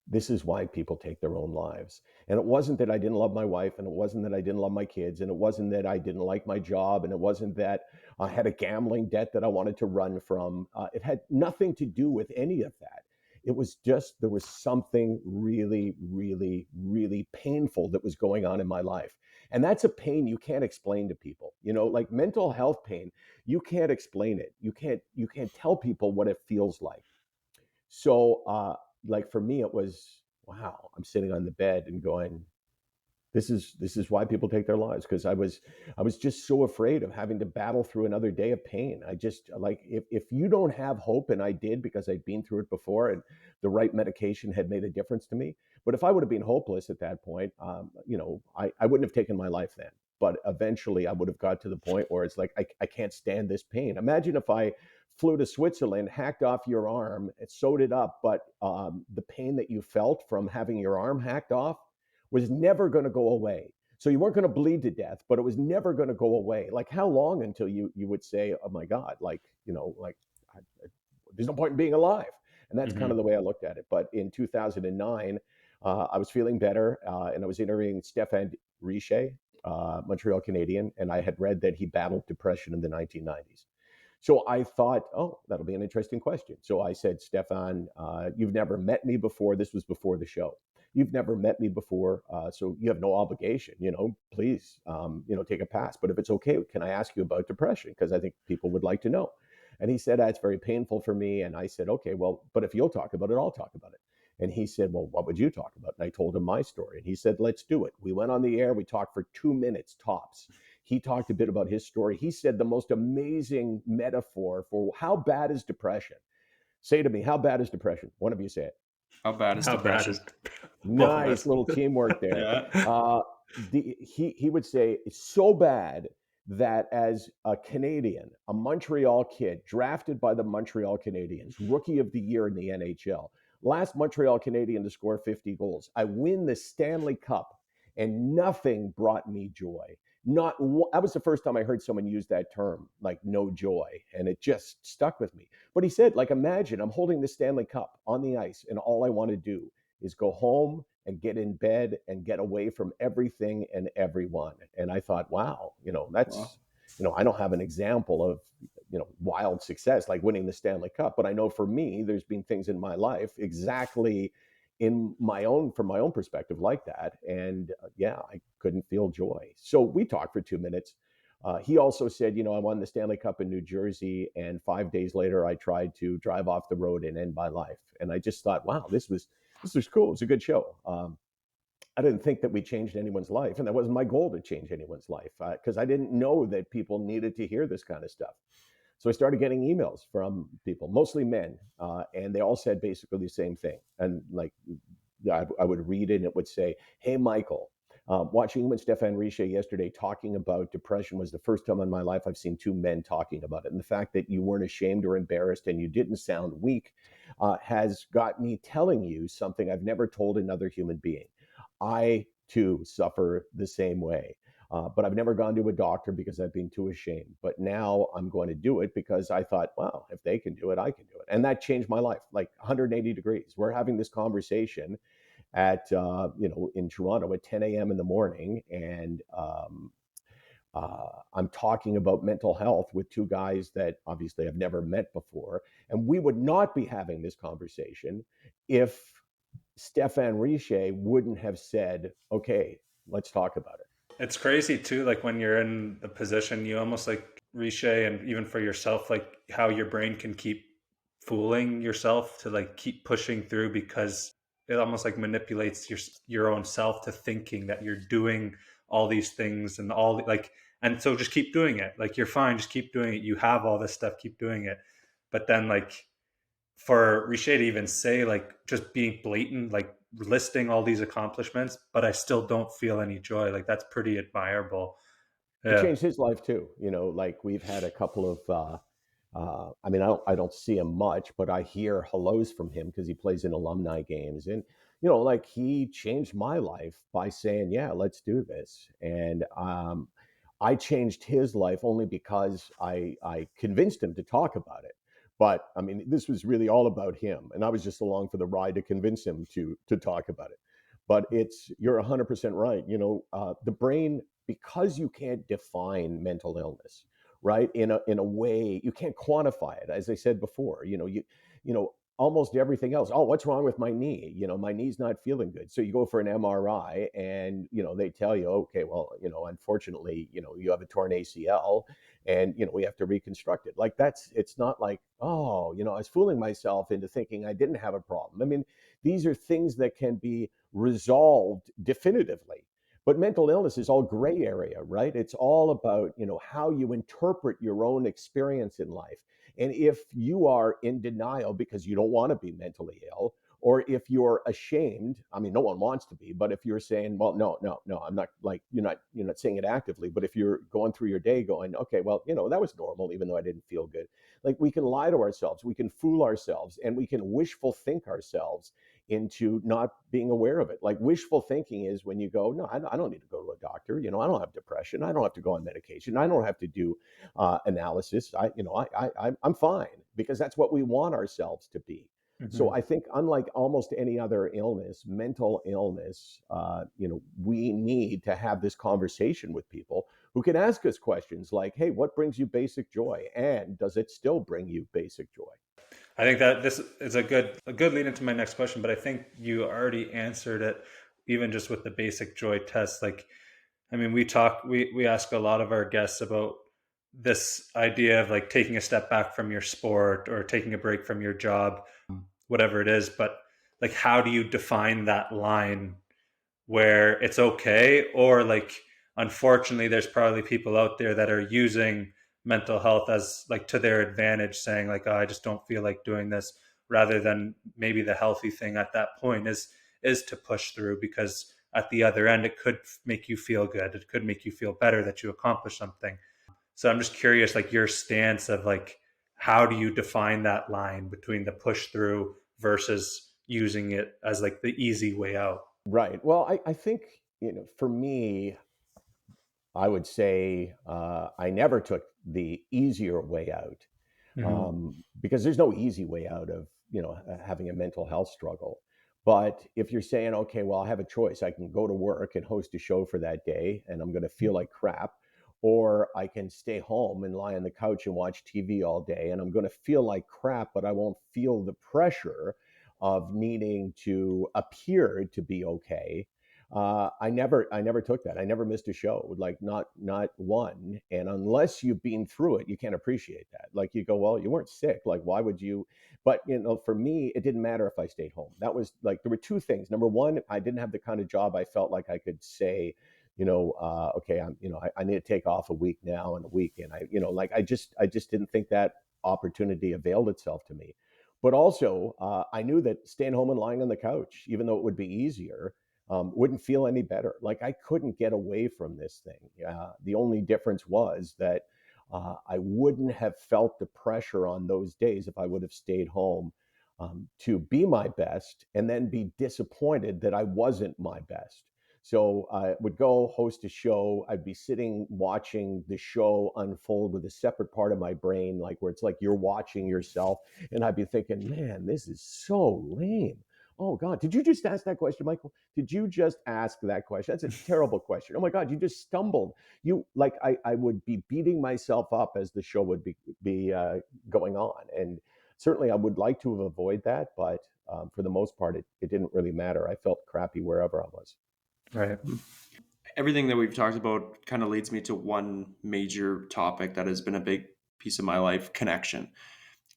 this is why people take their own lives. And it wasn't that I didn't love my wife, and it wasn't that I didn't love my kids, and it wasn't that I didn't like my job, and it wasn't that I had a gambling debt that I wanted to run from. It had nothing to do with any of that. It was just there was something really, really, really painful that was going on in my life. And that's a pain you can't explain to people. Like mental health pain, you can't explain it. You can't tell people what it feels like. So, like for me, it was wow. I'm sitting on the bed and going, this is why people take their lives, because I was just so afraid of having to battle through another day of pain. I just like if you don't have hope, and I did because I'd been through it before, and the right medication had made a difference to me. But if I would have been hopeless at that point, I wouldn't have taken my life then. But eventually, I would have got to the point where it's like I can't stand this pain. Imagine if I flew to Switzerland, hacked off your arm, and sewed it up, but the pain that you felt from having your arm hacked off was never going to go away. So you weren't going to bleed to death, but it was never going to go away. Like how long until you would say, "Oh my God, there's no point in being alive." And that's kind of the way I looked at it. But in 2009, I was feeling better, and I was interviewing Stéphane Richer, Montreal Canadian, and I had read that he battled depression in the 1990s. So I thought, oh, that'll be an interesting question. So I said, Stefan, you've never met me before. This was before the show. You've never met me before, so you have no obligation. Please, take a pass. But if it's okay, can I ask you about depression? Because I think people would like to know. And he said, it's very painful for me. And I said, okay, well, but if you'll talk about it, I'll talk about it. And he said, well, what would you talk about? And I told him my story. And he said, let's do it. We went on the air. We talked for 2 minutes tops. He talked a bit about his story. He said the most amazing metaphor for how bad is depression. Say to me, how bad is depression? One of you say it. How bad is How bad depression? is both of Nice us? little teamwork there. Yeah. He would say it's so bad that as a Canadian, a Montreal kid drafted by the Montreal Canadiens, rookie of the year in the NHL, last Montreal Canadian to score 50 goals, I win the Stanley Cup, and nothing brought me joy. That was the first time I heard someone use that term, like no joy, and it just stuck with me. But he said, like, imagine I'm holding the Stanley Cup on the ice, and all I want to do is go home and get in bed and get away from everything and everyone. And I thought, wow, that's, I don't have an example of, wild success like winning the Stanley Cup, but I know for me, there's been things in my life exactly from my own perspective like that. And yeah, I couldn't feel joy. So we talked for 2 minutes. He also said, I won the Stanley Cup in New Jersey, and 5 days later, I tried to drive off the road and end my life. And I just thought, wow, this was cool. It was a good show. I didn't think that we changed anyone's life, and that wasn't my goal to change anyone's life because I didn't know that people needed to hear this kind of stuff. So I started getting emails from people, mostly men, and they all said basically the same thing. And like, I would read it, and it would say, "Hey, Michael, watching you and Stéphane Richer yesterday talking about depression was the first time in my life I've seen two men talking about it. And the fact that you weren't ashamed or embarrassed and you didn't sound weak has got me telling you something I've never told another human being. I too suffer the same way. But I've never gone to a doctor because I've been too ashamed. But now I'm going to do it because I thought, wow, if they can do it, I can do it. And that changed my life, like 180 degrees. We're having this conversation at, in Toronto at 10 a.m. in the morning. And I'm talking about mental health with two guys that obviously I've never met before. And we would not be having this conversation if Stéphane Richer wouldn't have said, okay, let's talk about it. It's crazy too, like when you're in the position, you almost like Riche, and even for yourself, like how your brain can keep fooling yourself to like keep pushing through because it almost like manipulates your own self to thinking that you're doing all these things and all like, and so just keep doing it. Like you're fine, just keep doing it. You have all this stuff, keep doing it. But then like for Richer to even say like just being blatant, like listing all these accomplishments, but I still don't feel any joy. Like that's pretty admirable. It Yeah. changed his life too. Like we've had a couple of. I mean, I don't see him much, but I hear hellos from him because he plays in alumni games, and like he changed my life by saying, "Yeah, let's do this." And I changed his life only because I convinced him to talk about it. But I mean, this was really all about him, and I was just along for the ride to convince him to talk about it. But you're 100% right. The brain, because you can't define mental illness, right? In a way, you can't quantify it. As I said before, almost everything else. Oh, what's wrong with my knee? My knee's not feeling good. So you go for an MRI, and they tell you, okay, well, unfortunately, you have a torn ACL, and we have to reconstruct it. Like it's not like, oh, I was fooling myself into thinking I didn't have a problem. I mean, these are things that can be resolved definitively. But mental illness is all gray area, right? It's all about, how you interpret your own experience in life. And if you are in denial because you don't want to be mentally ill, or if you're ashamed, I mean, no one wants to be, but if you're saying, well, no, no, no, I'm not, like, you're not saying it actively, but if you're going through your day going, okay, well, that was normal, even though I didn't feel good. Like, we can lie to ourselves, we can fool ourselves, and we can wishful think ourselves into not being aware of it. Like, wishful thinking is when you go, no, I don't need to go to a doctor. I don't have depression. I don't have to go on medication. I don't have to do analysis. I'm fine, because that's what we want ourselves to be. So Mhm. I think, unlike almost any other illness, mental illness, we need to have this conversation with people who can ask us questions like, "Hey, what brings you basic joy, and does it still bring you basic joy?" I think that this is a good lead into my next question, but I think you already answered it even just with the basic joy test. Like, I mean, we ask a lot of our guests about this idea of like taking a step back from your sport or taking a break from your job, whatever it is, but like how do you define that line where it's okay, or like unfortunately there's probably people out there that are using mental health as like to their advantage, saying like, oh, I just don't feel like doing this, rather than maybe the healthy thing at that point is to push through, because at the other end it could make you feel good, it could make you feel better that you accomplished something. So I'm just curious, like your stance of like, how do you define that line between the push through versus using it as like the easy way out? Right. Well, I think, for me, I would say I never took the easier way out, Hmm. because there's no easy way out of having a mental health struggle. But if you're saying, okay, well, I have a choice, I can go to work and host a show for that day, and I'm going to feel like crap, or I can stay home and lie on the couch and watch TV all day, and I'm going to feel like crap, but I won't feel the pressure of needing to appear to be okay. I never took that. I never missed a show, like not one. And unless you've been through it, you can't appreciate that. Like, you go, well, you weren't sick. Like, why would you? But for me, it didn't matter if I stayed home. That was like, there were two things. Number one, I didn't have the kind of job I felt like I could say, okay, I need to take off a week now and a week, and like I just didn't think that opportunity availed itself to me. But also, I knew that staying home and lying on the couch, even though it would be easier, wouldn't feel any better. Like, I couldn't get away from this thing. The only difference was that I wouldn't have felt the pressure on those days if I would have stayed home, to be my best, and then be disappointed that I wasn't my best. So I would go host a show. I'd be sitting watching the show unfold with a separate part of my brain, like where it's like you're watching yourself. And I'd be thinking, man, this is so lame. Oh God, did you just ask that question, Michael? Did you just ask that question? That's a terrible question. Oh my God, you just stumbled. I would be beating myself up as the show would be going on, and certainly I would like to avoid that, but for the most part, it didn't really matter. I felt crappy wherever I was. Right. Everything that we've talked about kind of leads me to one major topic that has been a big piece of my life: connection.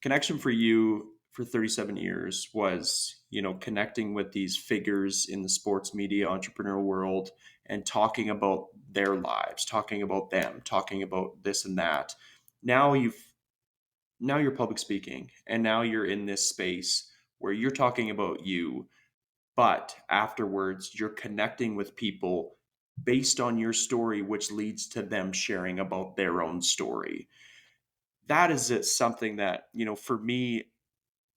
Connection for you. for 37 years was, connecting with these figures in the sports media entrepreneurial world and talking about their lives, talking about them, talking about this and that. Now you're public speaking, and now you're in this space where you're talking about you, but afterwards you're connecting with people based on your story, which leads to them sharing about their own story. That is something that, for me,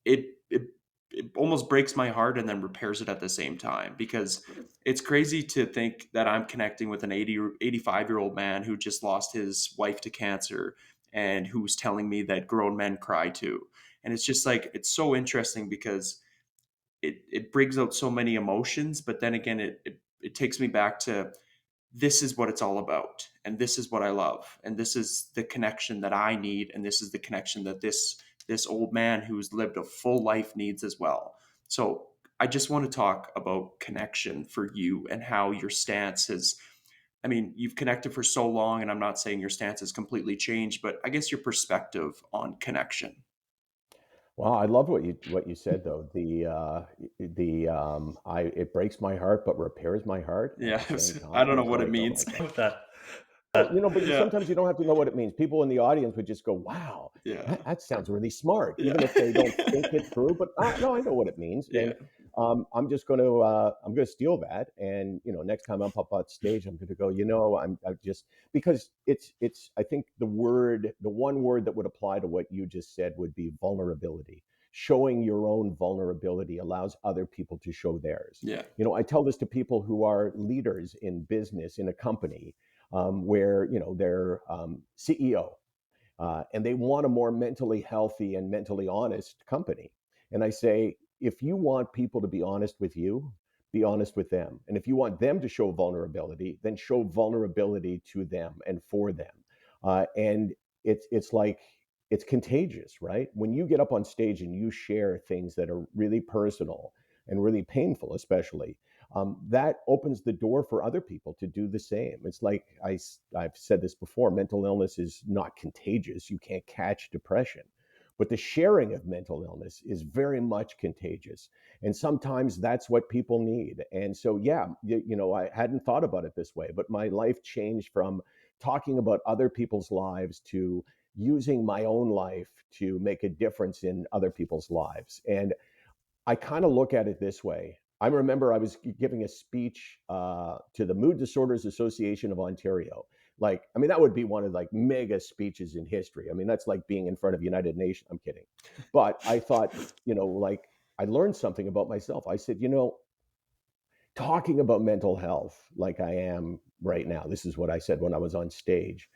it, it it almost breaks my heart and then repairs it at the same time, because it's crazy to think that I'm connecting with an 80 or 85-year-old man who just lost his wife to cancer and who's telling me that grown men cry too. And it's just like, it's so interesting because it brings out so many emotions, but then again, it takes me back to, this is what it's all about, and this is what I love, and this is the connection that I need, and this is the connection that this old man who's lived a full life needs as well. So I just want to talk about connection for you and how your stance has, I mean, you've connected for so long, and I'm not saying your stance has completely changed, but I guess your perspective on connection. Well, I love what you said though. I it breaks my heart, but repairs my heart at Yeah. the same I time. don't know It's what it like, oh means. my God. With that, Well, but Yeah. sometimes you don't have to know what it means. People in the audience would just go, "Wow, Yeah. that sounds really smart," Yeah. even if they don't think it through. But no, I know what it means, Yeah. and I'm gonna steal that. And next time I'm up on stage, I'm gonna go. I just because it's. I think the one word that would apply to what you just said would be vulnerability. Showing your own vulnerability allows other people to show theirs. Yeah. I tell this to people who are leaders in business in a company where they're CEO and they want a more mentally healthy and mentally honest company. And I say, if you want people to be honest with you, be honest with them. And if you want them to show vulnerability, then show vulnerability to them and for them. And it's like it's contagious, right? When you get up on stage and you share things that are really personal and really painful, especially, that opens the door for other people to do the same. It's like I've said this before, mental illness is not contagious. You can't catch depression. But the sharing of mental illness is very much contagious. And sometimes that's what people need. And so, yeah, I hadn't thought about it this way, but my life changed from talking about other people's lives to using my own life to make a difference in other people's lives. And I kind of look at it this way. I remember I was giving a speech to the Mood Disorders Association of Ontario. Like, I mean, that would be one of like mega speeches in history. I mean, that's like being in front of United Nations. I'm kidding, but I thought, like I learned something about myself. I said, talking about mental health like I am right now. This is what I said when I was on stage.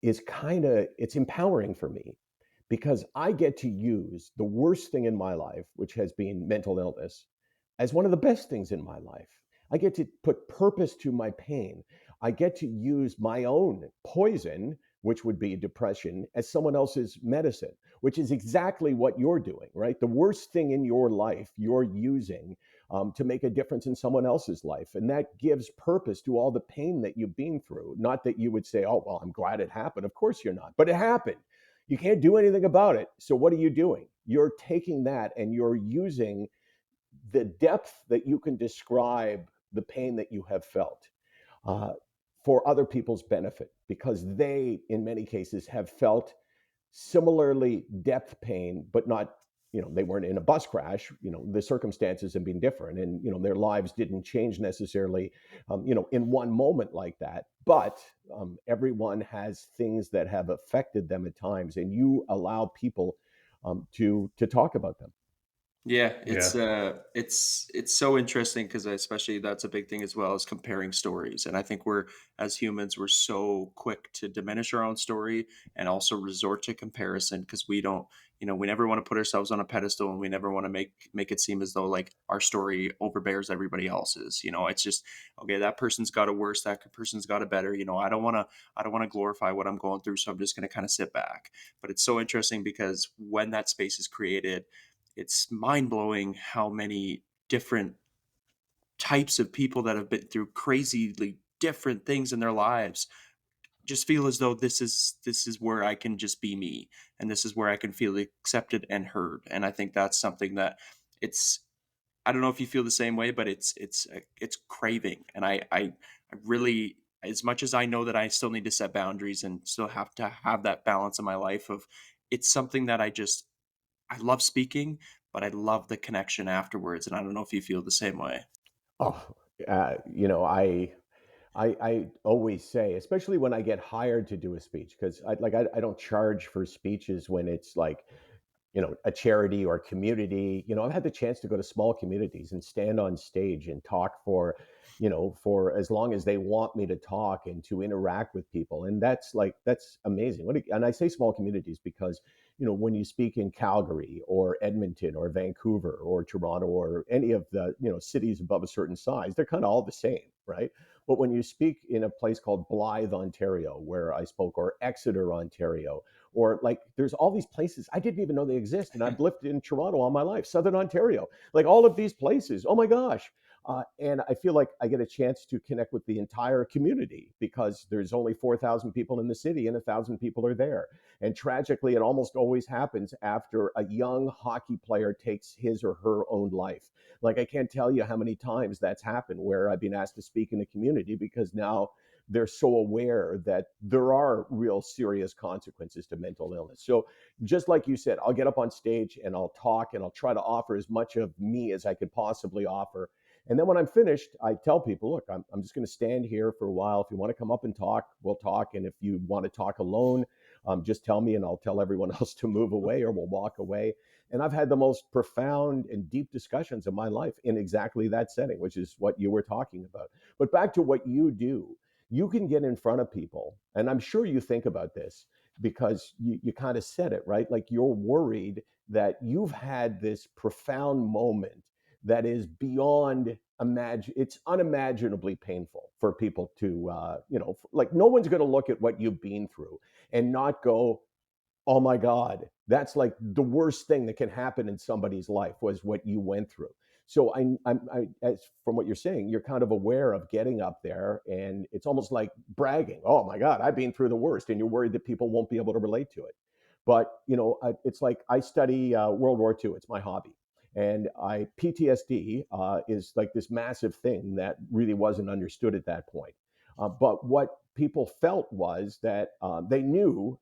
Is it's empowering for me because I get to use the worst thing in my life, which has been mental illness, as one of the best things in my life. I get to put purpose to my pain. I get to use my own poison, which would be depression, as someone else's medicine, which is exactly what you're doing, right? The worst thing in your life, you're using to make a difference in someone else's life. And that gives purpose to all the pain that you've been through. Not that you would say, oh, well, I'm glad it happened. Of course you're not, but it happened. You can't do anything about it. So what are you doing? You're taking that and you're using the depth that you can describe the pain that you have felt uh, for other people's benefit because they, in many cases, have felt similarly depth pain, but not, they weren't in a bus crash. The circumstances have been different and, their lives didn't change necessarily, in one moment like that. But everyone has things that have affected them at times, and you allow people to talk about them. Yeah, yeah, it's so interesting because especially that's a big thing as well as comparing stories. And I think we're, as humans, we're so quick to diminish our own story and also resort to comparison because we don't, we never want to put ourselves on a pedestal, and we never want to make it seem as though like our story overbears everybody else's. It's just, okay, that person's got it worse, that person's got it better. I don't want to glorify what I'm going through, so I'm just going to kind of sit back. But it's so interesting because when that space is created, it's mind blowing how many different types of people that have been through crazily different things in their lives just feel as though this is where I can just be me, and this is where I can feel accepted and heard. And I think that's something that it's I don't know if you feel the same way, but it's craving. And I really, as much as I know that I still need to set boundaries and still have to have that balance in my life of, it's something that I love speaking, but I love the connection afterwards. And I don't know if you feel the same way. Oh, you know, I always say, especially when I get hired to do a speech, because I don't charge for speeches when it's like, you know, a charity or community. You know, I've had the chance to go to small communities and stand on stage and talk for, you know, for as long as they want me to talk and to interact with people. And that's amazing. And I say small communities because, you know, when you speak in Calgary or Edmonton or Vancouver or Toronto or any of the, you know, cities above a certain size, they're kind of all the same, right? But when you speak in a place called Blythe, Ontario, where I spoke, or Exeter, Ontario, or like there's all these places I didn't even know they exist, and I've lived in Toronto all my life, Southern Ontario, like all of these places. Oh my gosh. And I feel like I get a chance to connect with the entire community because there's only 4,000 people in the city and 1,000 people are there. And tragically, it almost always happens after a young hockey player takes his or her own life. Like, I can't tell you how many times that's happened where I've been asked to speak in the community because now they're so aware that there are real serious consequences to mental illness. So, just like you said, I'll get up on stage and I'll talk and I'll try to offer as much of me as I could possibly offer. And then when I'm finished, I tell people, look, I'm just going to stand here for a while. If you want to come up and talk, we'll talk. And if you want to talk alone, just tell me and I'll tell everyone else to move away or we'll walk away. And I've had the most profound and deep discussions of my life in exactly that setting, which is what you were talking about. But back to what you do, you can get in front of people. And I'm sure you think about this because you kind of said it, right? Like you're worried that you've had this profound moment that is beyond imagine. It's unimaginably painful for people to, you know, like no one's going to look at what you've been through and not go, oh my God, that's like the worst thing that can happen in somebody's life was what you went through. So as from what you're saying, you're kind of aware of getting up there, and it's almost like bragging. Oh my God, I've been through the worst, and you're worried that people won't be able to relate to it. But you know, it's like I study World War II. It's my hobby, and I PTSD is like this massive thing that really wasn't understood at that point. But what people felt was that they knew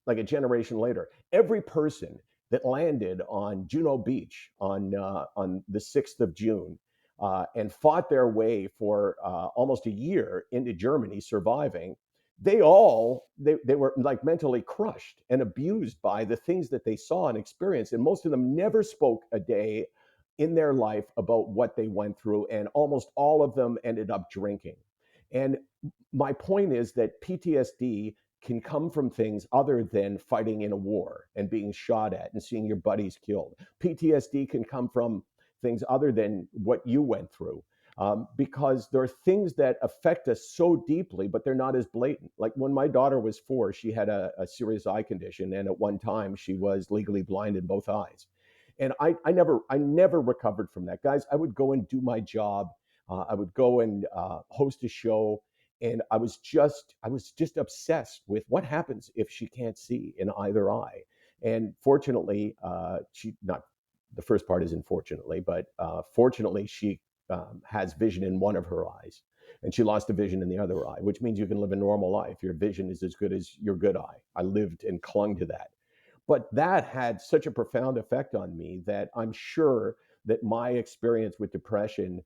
like a generation later, every person that landed on Juno Beach on the 6th of June and fought their way for almost a year into Germany, surviving, they were like mentally crushed and abused by the things that they saw and experienced, and most of them never spoke a day in their life about what they went through, and almost all of them ended up drinking. And my point is that PTSD can come from things other than fighting in a war and being shot at and seeing your buddies killed. PTSD can come from things other than what you went through. Because there are things that affect us so deeply, but they're not as blatant. Like when my daughter was 4, she had a serious eye condition, and at one time she was legally blind in both eyes. And I never recovered from that, guys. I would go and do my job. I would go and host a show, and I was just obsessed with what happens if she can't see in either eye. And fortunately, she not the first part is unfortunately, but fortunately, she has vision in one of her eyes, and she lost the vision in the other eye, which means you can live a normal life. Your vision is as good as your good eye. I lived and clung to that. But that had such a profound effect on me that I'm sure that my experience with depression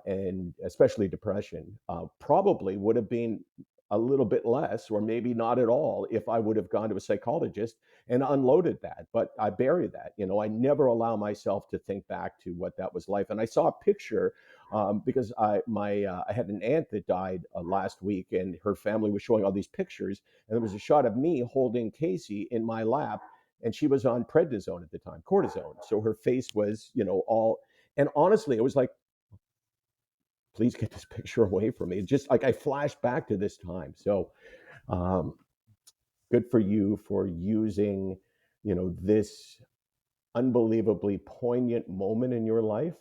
and especially depression probably would have been a little bit less or maybe not at all if I would have gone to a psychologist and unloaded that. But I bury that. You know, I never allow myself to think back to what that was like. And I saw a picture because I had an aunt that died last week, and her family was showing all these pictures, and there was a shot of me holding Casey in my lap, and she was on prednisone at the time, cortisone. So her face was, you know, all. And honestly, it was like, please get this picture away from me. It's just like I flashed back to this time. So um, good for you for using, you know, this unbelievably poignant moment in your life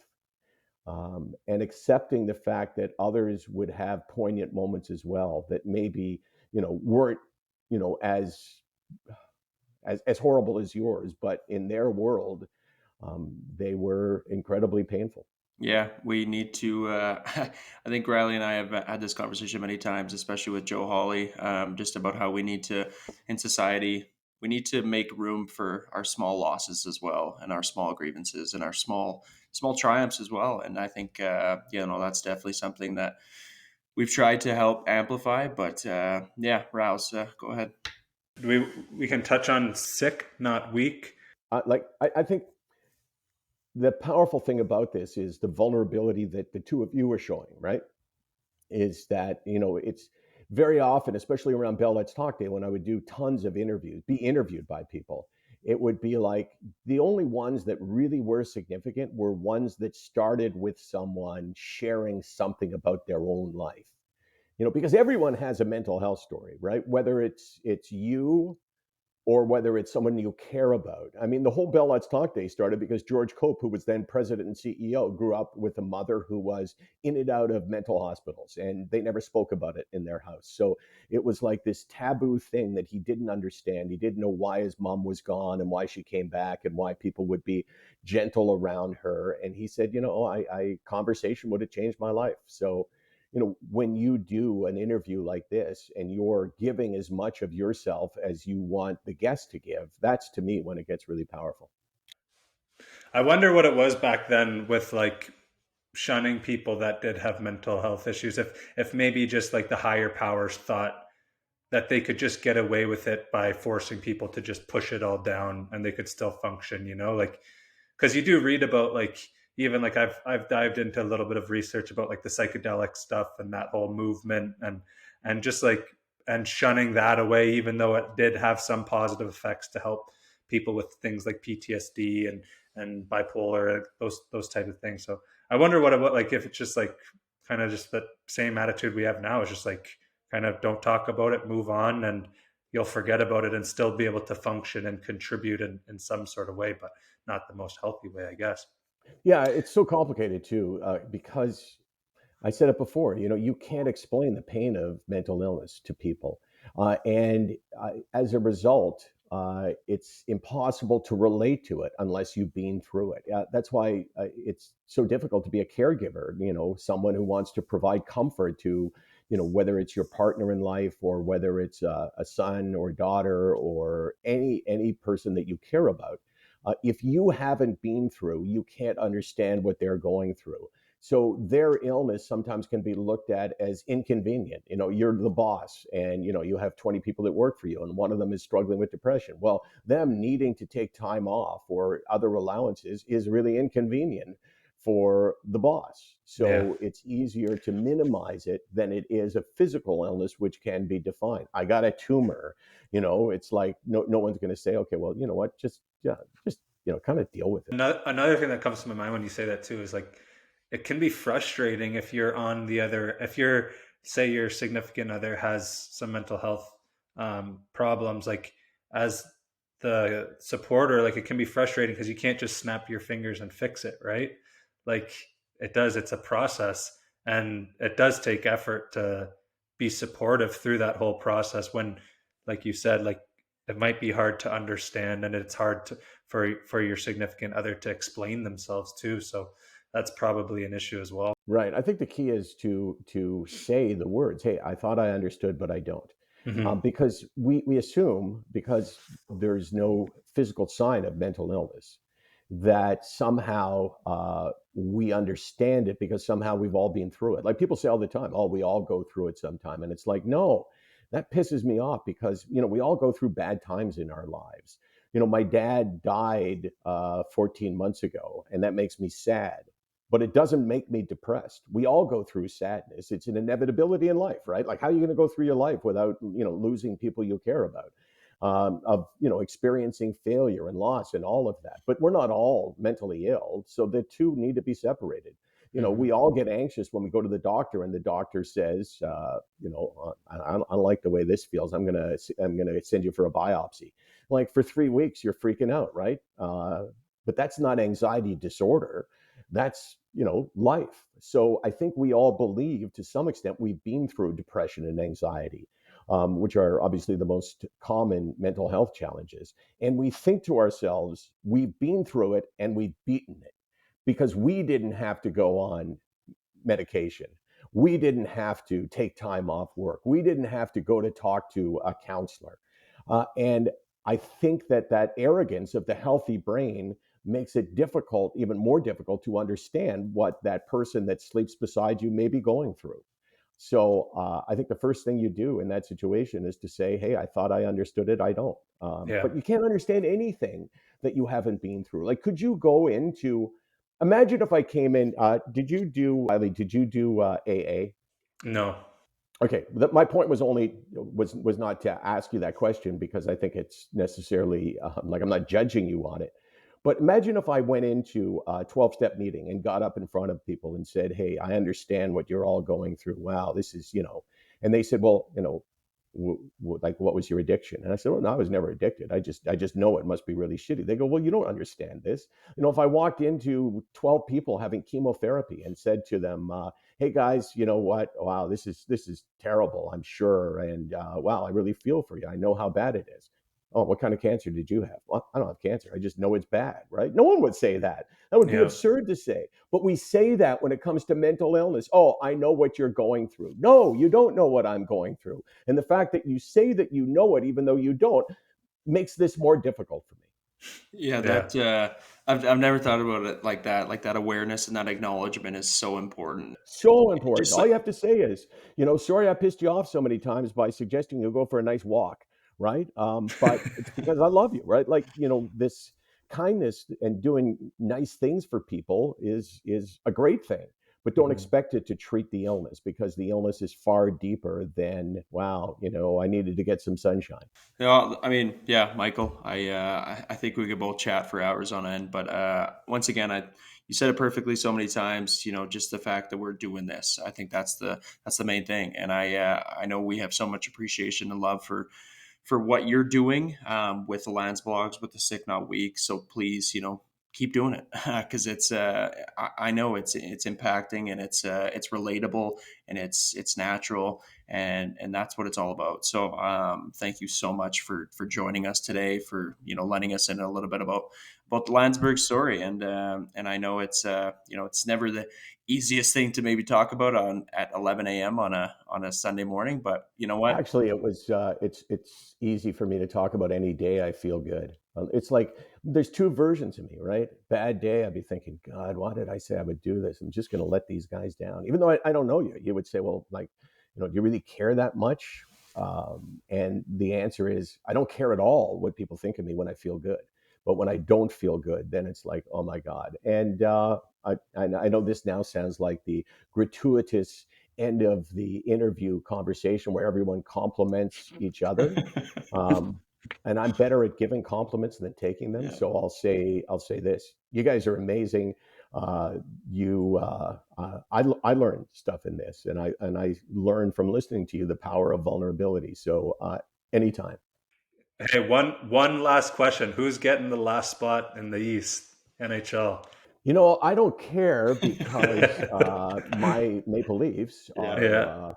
and accepting the fact that others would have poignant moments as well that maybe weren't, as horrible as yours, but in their world, they were incredibly painful. Yeah, we need to. I think Riley and I have had this conversation many times, especially with Joe Hawley, just about how we need to, in society, we need to make room for our small losses as well, and our small grievances, and our small triumphs as well. And I think, that's definitely something that we've tried to help amplify. But yeah, Rouse, go ahead. We can touch on sick, not weak. I think the powerful thing about this is the vulnerability that the two of you are showing, right? Is that, it's very often, especially around Bell Let's Talk Day, when I would do tons of interviews, be interviewed by people, it would be like the only ones that really were significant were ones that started with someone sharing something about their own life. Because everyone has a mental health story, right? Whether it's you or whether it's someone you care about. I mean, the whole Bell Let's Talk Day started because George Cope, who was then president and CEO, grew up with a mother who was in and out of mental hospitals, and they never spoke about it in their house. So it was like this taboo thing that he didn't understand. He didn't know why his mom was gone and why she came back and why people would be gentle around her. And he said, I conversation would have changed my life. So when you do an interview like this and you're giving as much of yourself as you want the guest to give, that's to me when it gets really powerful. I wonder what it was back then with like shunning people that did have mental health issues. If maybe just like the higher powers thought that they could just get away with it by forcing people to just push it all down and they could still function, like because you do read about like even like I've dived into a little bit of research about like the psychedelic stuff and that whole movement and just like and shunning that away, even though it did have some positive effects to help people with things like PTSD and bipolar, those type of things. So I wonder what like if it's just like kind of just the same attitude we have now is just like kind of don't talk about it, move on, and you'll forget about it and still be able to function and contribute in some sort of way, but not the most healthy way, I guess. Yeah, it's so complicated too, because I said it before, you can't explain the pain of mental illness to people. And as a result, it's impossible to relate to it unless you've been through it. That's why it's so difficult to be a caregiver, someone who wants to provide comfort to, whether it's your partner in life or whether it's a son or daughter or any person that you care about. If you haven't been through, you can't understand what they're going through. So their illness sometimes can be looked at as inconvenient. You're the boss and you have 20 people that work for you and one of them is struggling with depression. Well, them needing to take time off or other allowances is really inconvenient for the boss. Yeah. So it's easier to minimize it than it is a physical illness, which can be defined. I got a tumor. It's like no one's going to say, okay, well, you know what, just yeah, just kind of deal with it. Another thing that comes to my mind when you say that too is like it can be frustrating if you're on the other if you're say your significant other has some mental health problems, like as the supporter, like it can be frustrating because you can't just snap your fingers and fix it, right? Like it's a process, and it does take effort to be supportive through that whole process when, like you said, like it might be hard to understand and it's hard to for your significant other to explain themselves too. So that's probably an issue as well. Right. I think the key is to say the words, "Hey, I thought I understood, but I don't," Hmm. because we assume because there's no physical sign of mental illness that somehow we understand it because somehow we've all been through it. Like people say all the time, "Oh, we all go through it sometime," and it's like, no, that pisses me off because we all go through bad times in our lives. My dad died 14 months ago, and that makes me sad, but it doesn't make me depressed. We all go through sadness. It's an inevitability in life, right? Like, how are you going to go through your life without, losing people you care about, of, experiencing failure and loss and all of that. But we're not all mentally ill. So the two need to be separated. Hmm. We all get anxious when we go to the doctor and the doctor says, I don't like the way this feels. I'm gonna send you for a biopsy. Like for 3 weeks, you're freaking out, right? But that's not anxiety disorder. That's life. So I think we all believe to some extent we've been through depression and anxiety. which are obviously the most common mental health challenges. And we think to ourselves, we've been through it and we've beaten it because we didn't have to go on medication. We didn't have to take time off work. We didn't have to go to talk to a counselor. And I think that that arrogance of the healthy brain makes it difficult, even more difficult, to understand what that person that sleeps beside you may be going through. So I think the first thing you do in that situation is to say, "Hey, I thought I understood it. I don't." Yeah. But you can't understand anything that you haven't been through. Like, could you go into? Imagine if I came in. Did you do, Wiley? Did you do AA? No. Okay, my point was only was not to ask you that question because I think it's necessarily like I'm not judging you on it. But imagine if I went into a 12-step meeting and got up in front of people and said, "Hey, I understand what you're all going through. Wow, this is, and they said, "Well, like what was your addiction?" And I said, "Well, no, I was never addicted. I just know it must be really shitty." They go, "Well, you don't understand this. If I walked into 12 people having chemotherapy and said to them, hey guys, you know what? Wow, this is terrible, I'm sure, and wow, I really feel for you. I know how bad it is." "Oh, what kind of cancer did you have?" "Well, I don't have cancer. I just know it's bad," right? No one would say that. That would be Yeah. absurd to say. But we say that when it comes to mental illness. "Oh, I know what you're going through." No, you don't know what I'm going through. And the fact that you say that you know it, even though you don't, makes this more difficult for me. Yeah, Yeah. that I've never thought about it like that. Like that awareness and that acknowledgement is so important. So important. Just All like you have to say is, "Sorry I pissed you off so many times by suggesting you go for a nice walk," right? But it's because I love you, right? Like, this kindness and doing nice things for people is a great thing, but don't Mhm. expect it to treat the illness because the illness is far deeper than, wow, I needed to get some sunshine. I mean, yeah, Michael, I think we could both chat for hours on end, but once again, you said it perfectly so many times. Just the fact that we're doing this, I think that's the main thing, and I know we have so much appreciation and love for what you're doing with the Lands blogs, with the Sick Not Weak. So please, keep doing it because it's I know it's impacting and it's relatable and it's natural and that's what it's all about. So thank you so much for joining us today, for letting us in a little bit about the Landsberg story, and I know it's never the easiest thing to maybe talk about on at 11 a.m. on a Sunday morning, but you know what? Actually, it's easy for me to talk about any day I feel good. It's like there's two versions of me, right? Bad day, I'd be thinking, God, why did I say I would do this? I'm just going to let these guys down, even though I don't know you. You would say, well, like, do you really care that much? And the answer is, I don't care at all what people think of me when I feel good. But when I don't feel good, then it's like, oh my God. And I know this now sounds like the gratuitous end of the interview conversation where everyone compliments each other. Um, and I'm better at giving compliments than taking them. Yeah. So I'll say this: you guys are amazing. I learned stuff in this, and I learned from listening to you the power of vulnerability. So anytime. Hey, one last question. Who's getting the last spot in the East NHL? I don't care because my Maple Leafs are. Yeah.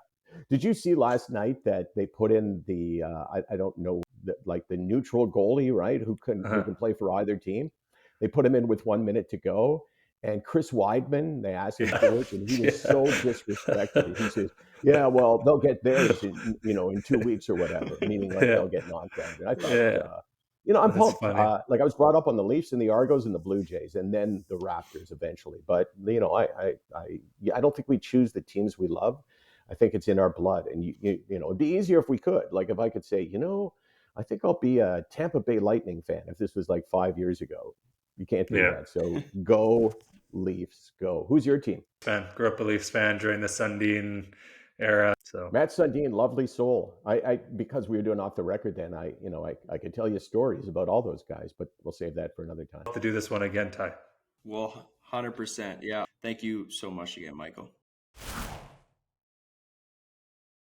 Did you see last night that they put in the? I don't know, like the neutral goalie, right? Who can Uh-huh. play for either team. They put him in with 1 minute to go, and Chris Weidman. They asked him Yeah. to it, and he was Yeah. so disrespected. He says, "Yeah, well, they'll get theirs in 2 weeks or whatever," meaning like Yeah. they'll get knocked out. And I thought, Yeah. I'm That's pumped. funny. Like I was brought up on the Leafs and the Argos and the Blue Jays, and then the Raptors eventually. But yeah, I don't think we choose the teams we love. I think it's in our blood, and it'd be easier if we could. Like if I could say, I think I'll be a Tampa Bay Lightning fan if this was like 5 years ago. You can't do Yeah. that. So go Leafs, go. Who's your team? Fan. Grew up a Leafs fan during the Sundin era. So Matt Sundin, lovely soul. I because we were doing off the record, then I could tell you stories about all those guys, but we'll save that for another time. to do this one again, Ty. Well, 100%. Yeah. Thank you so much again, Michael.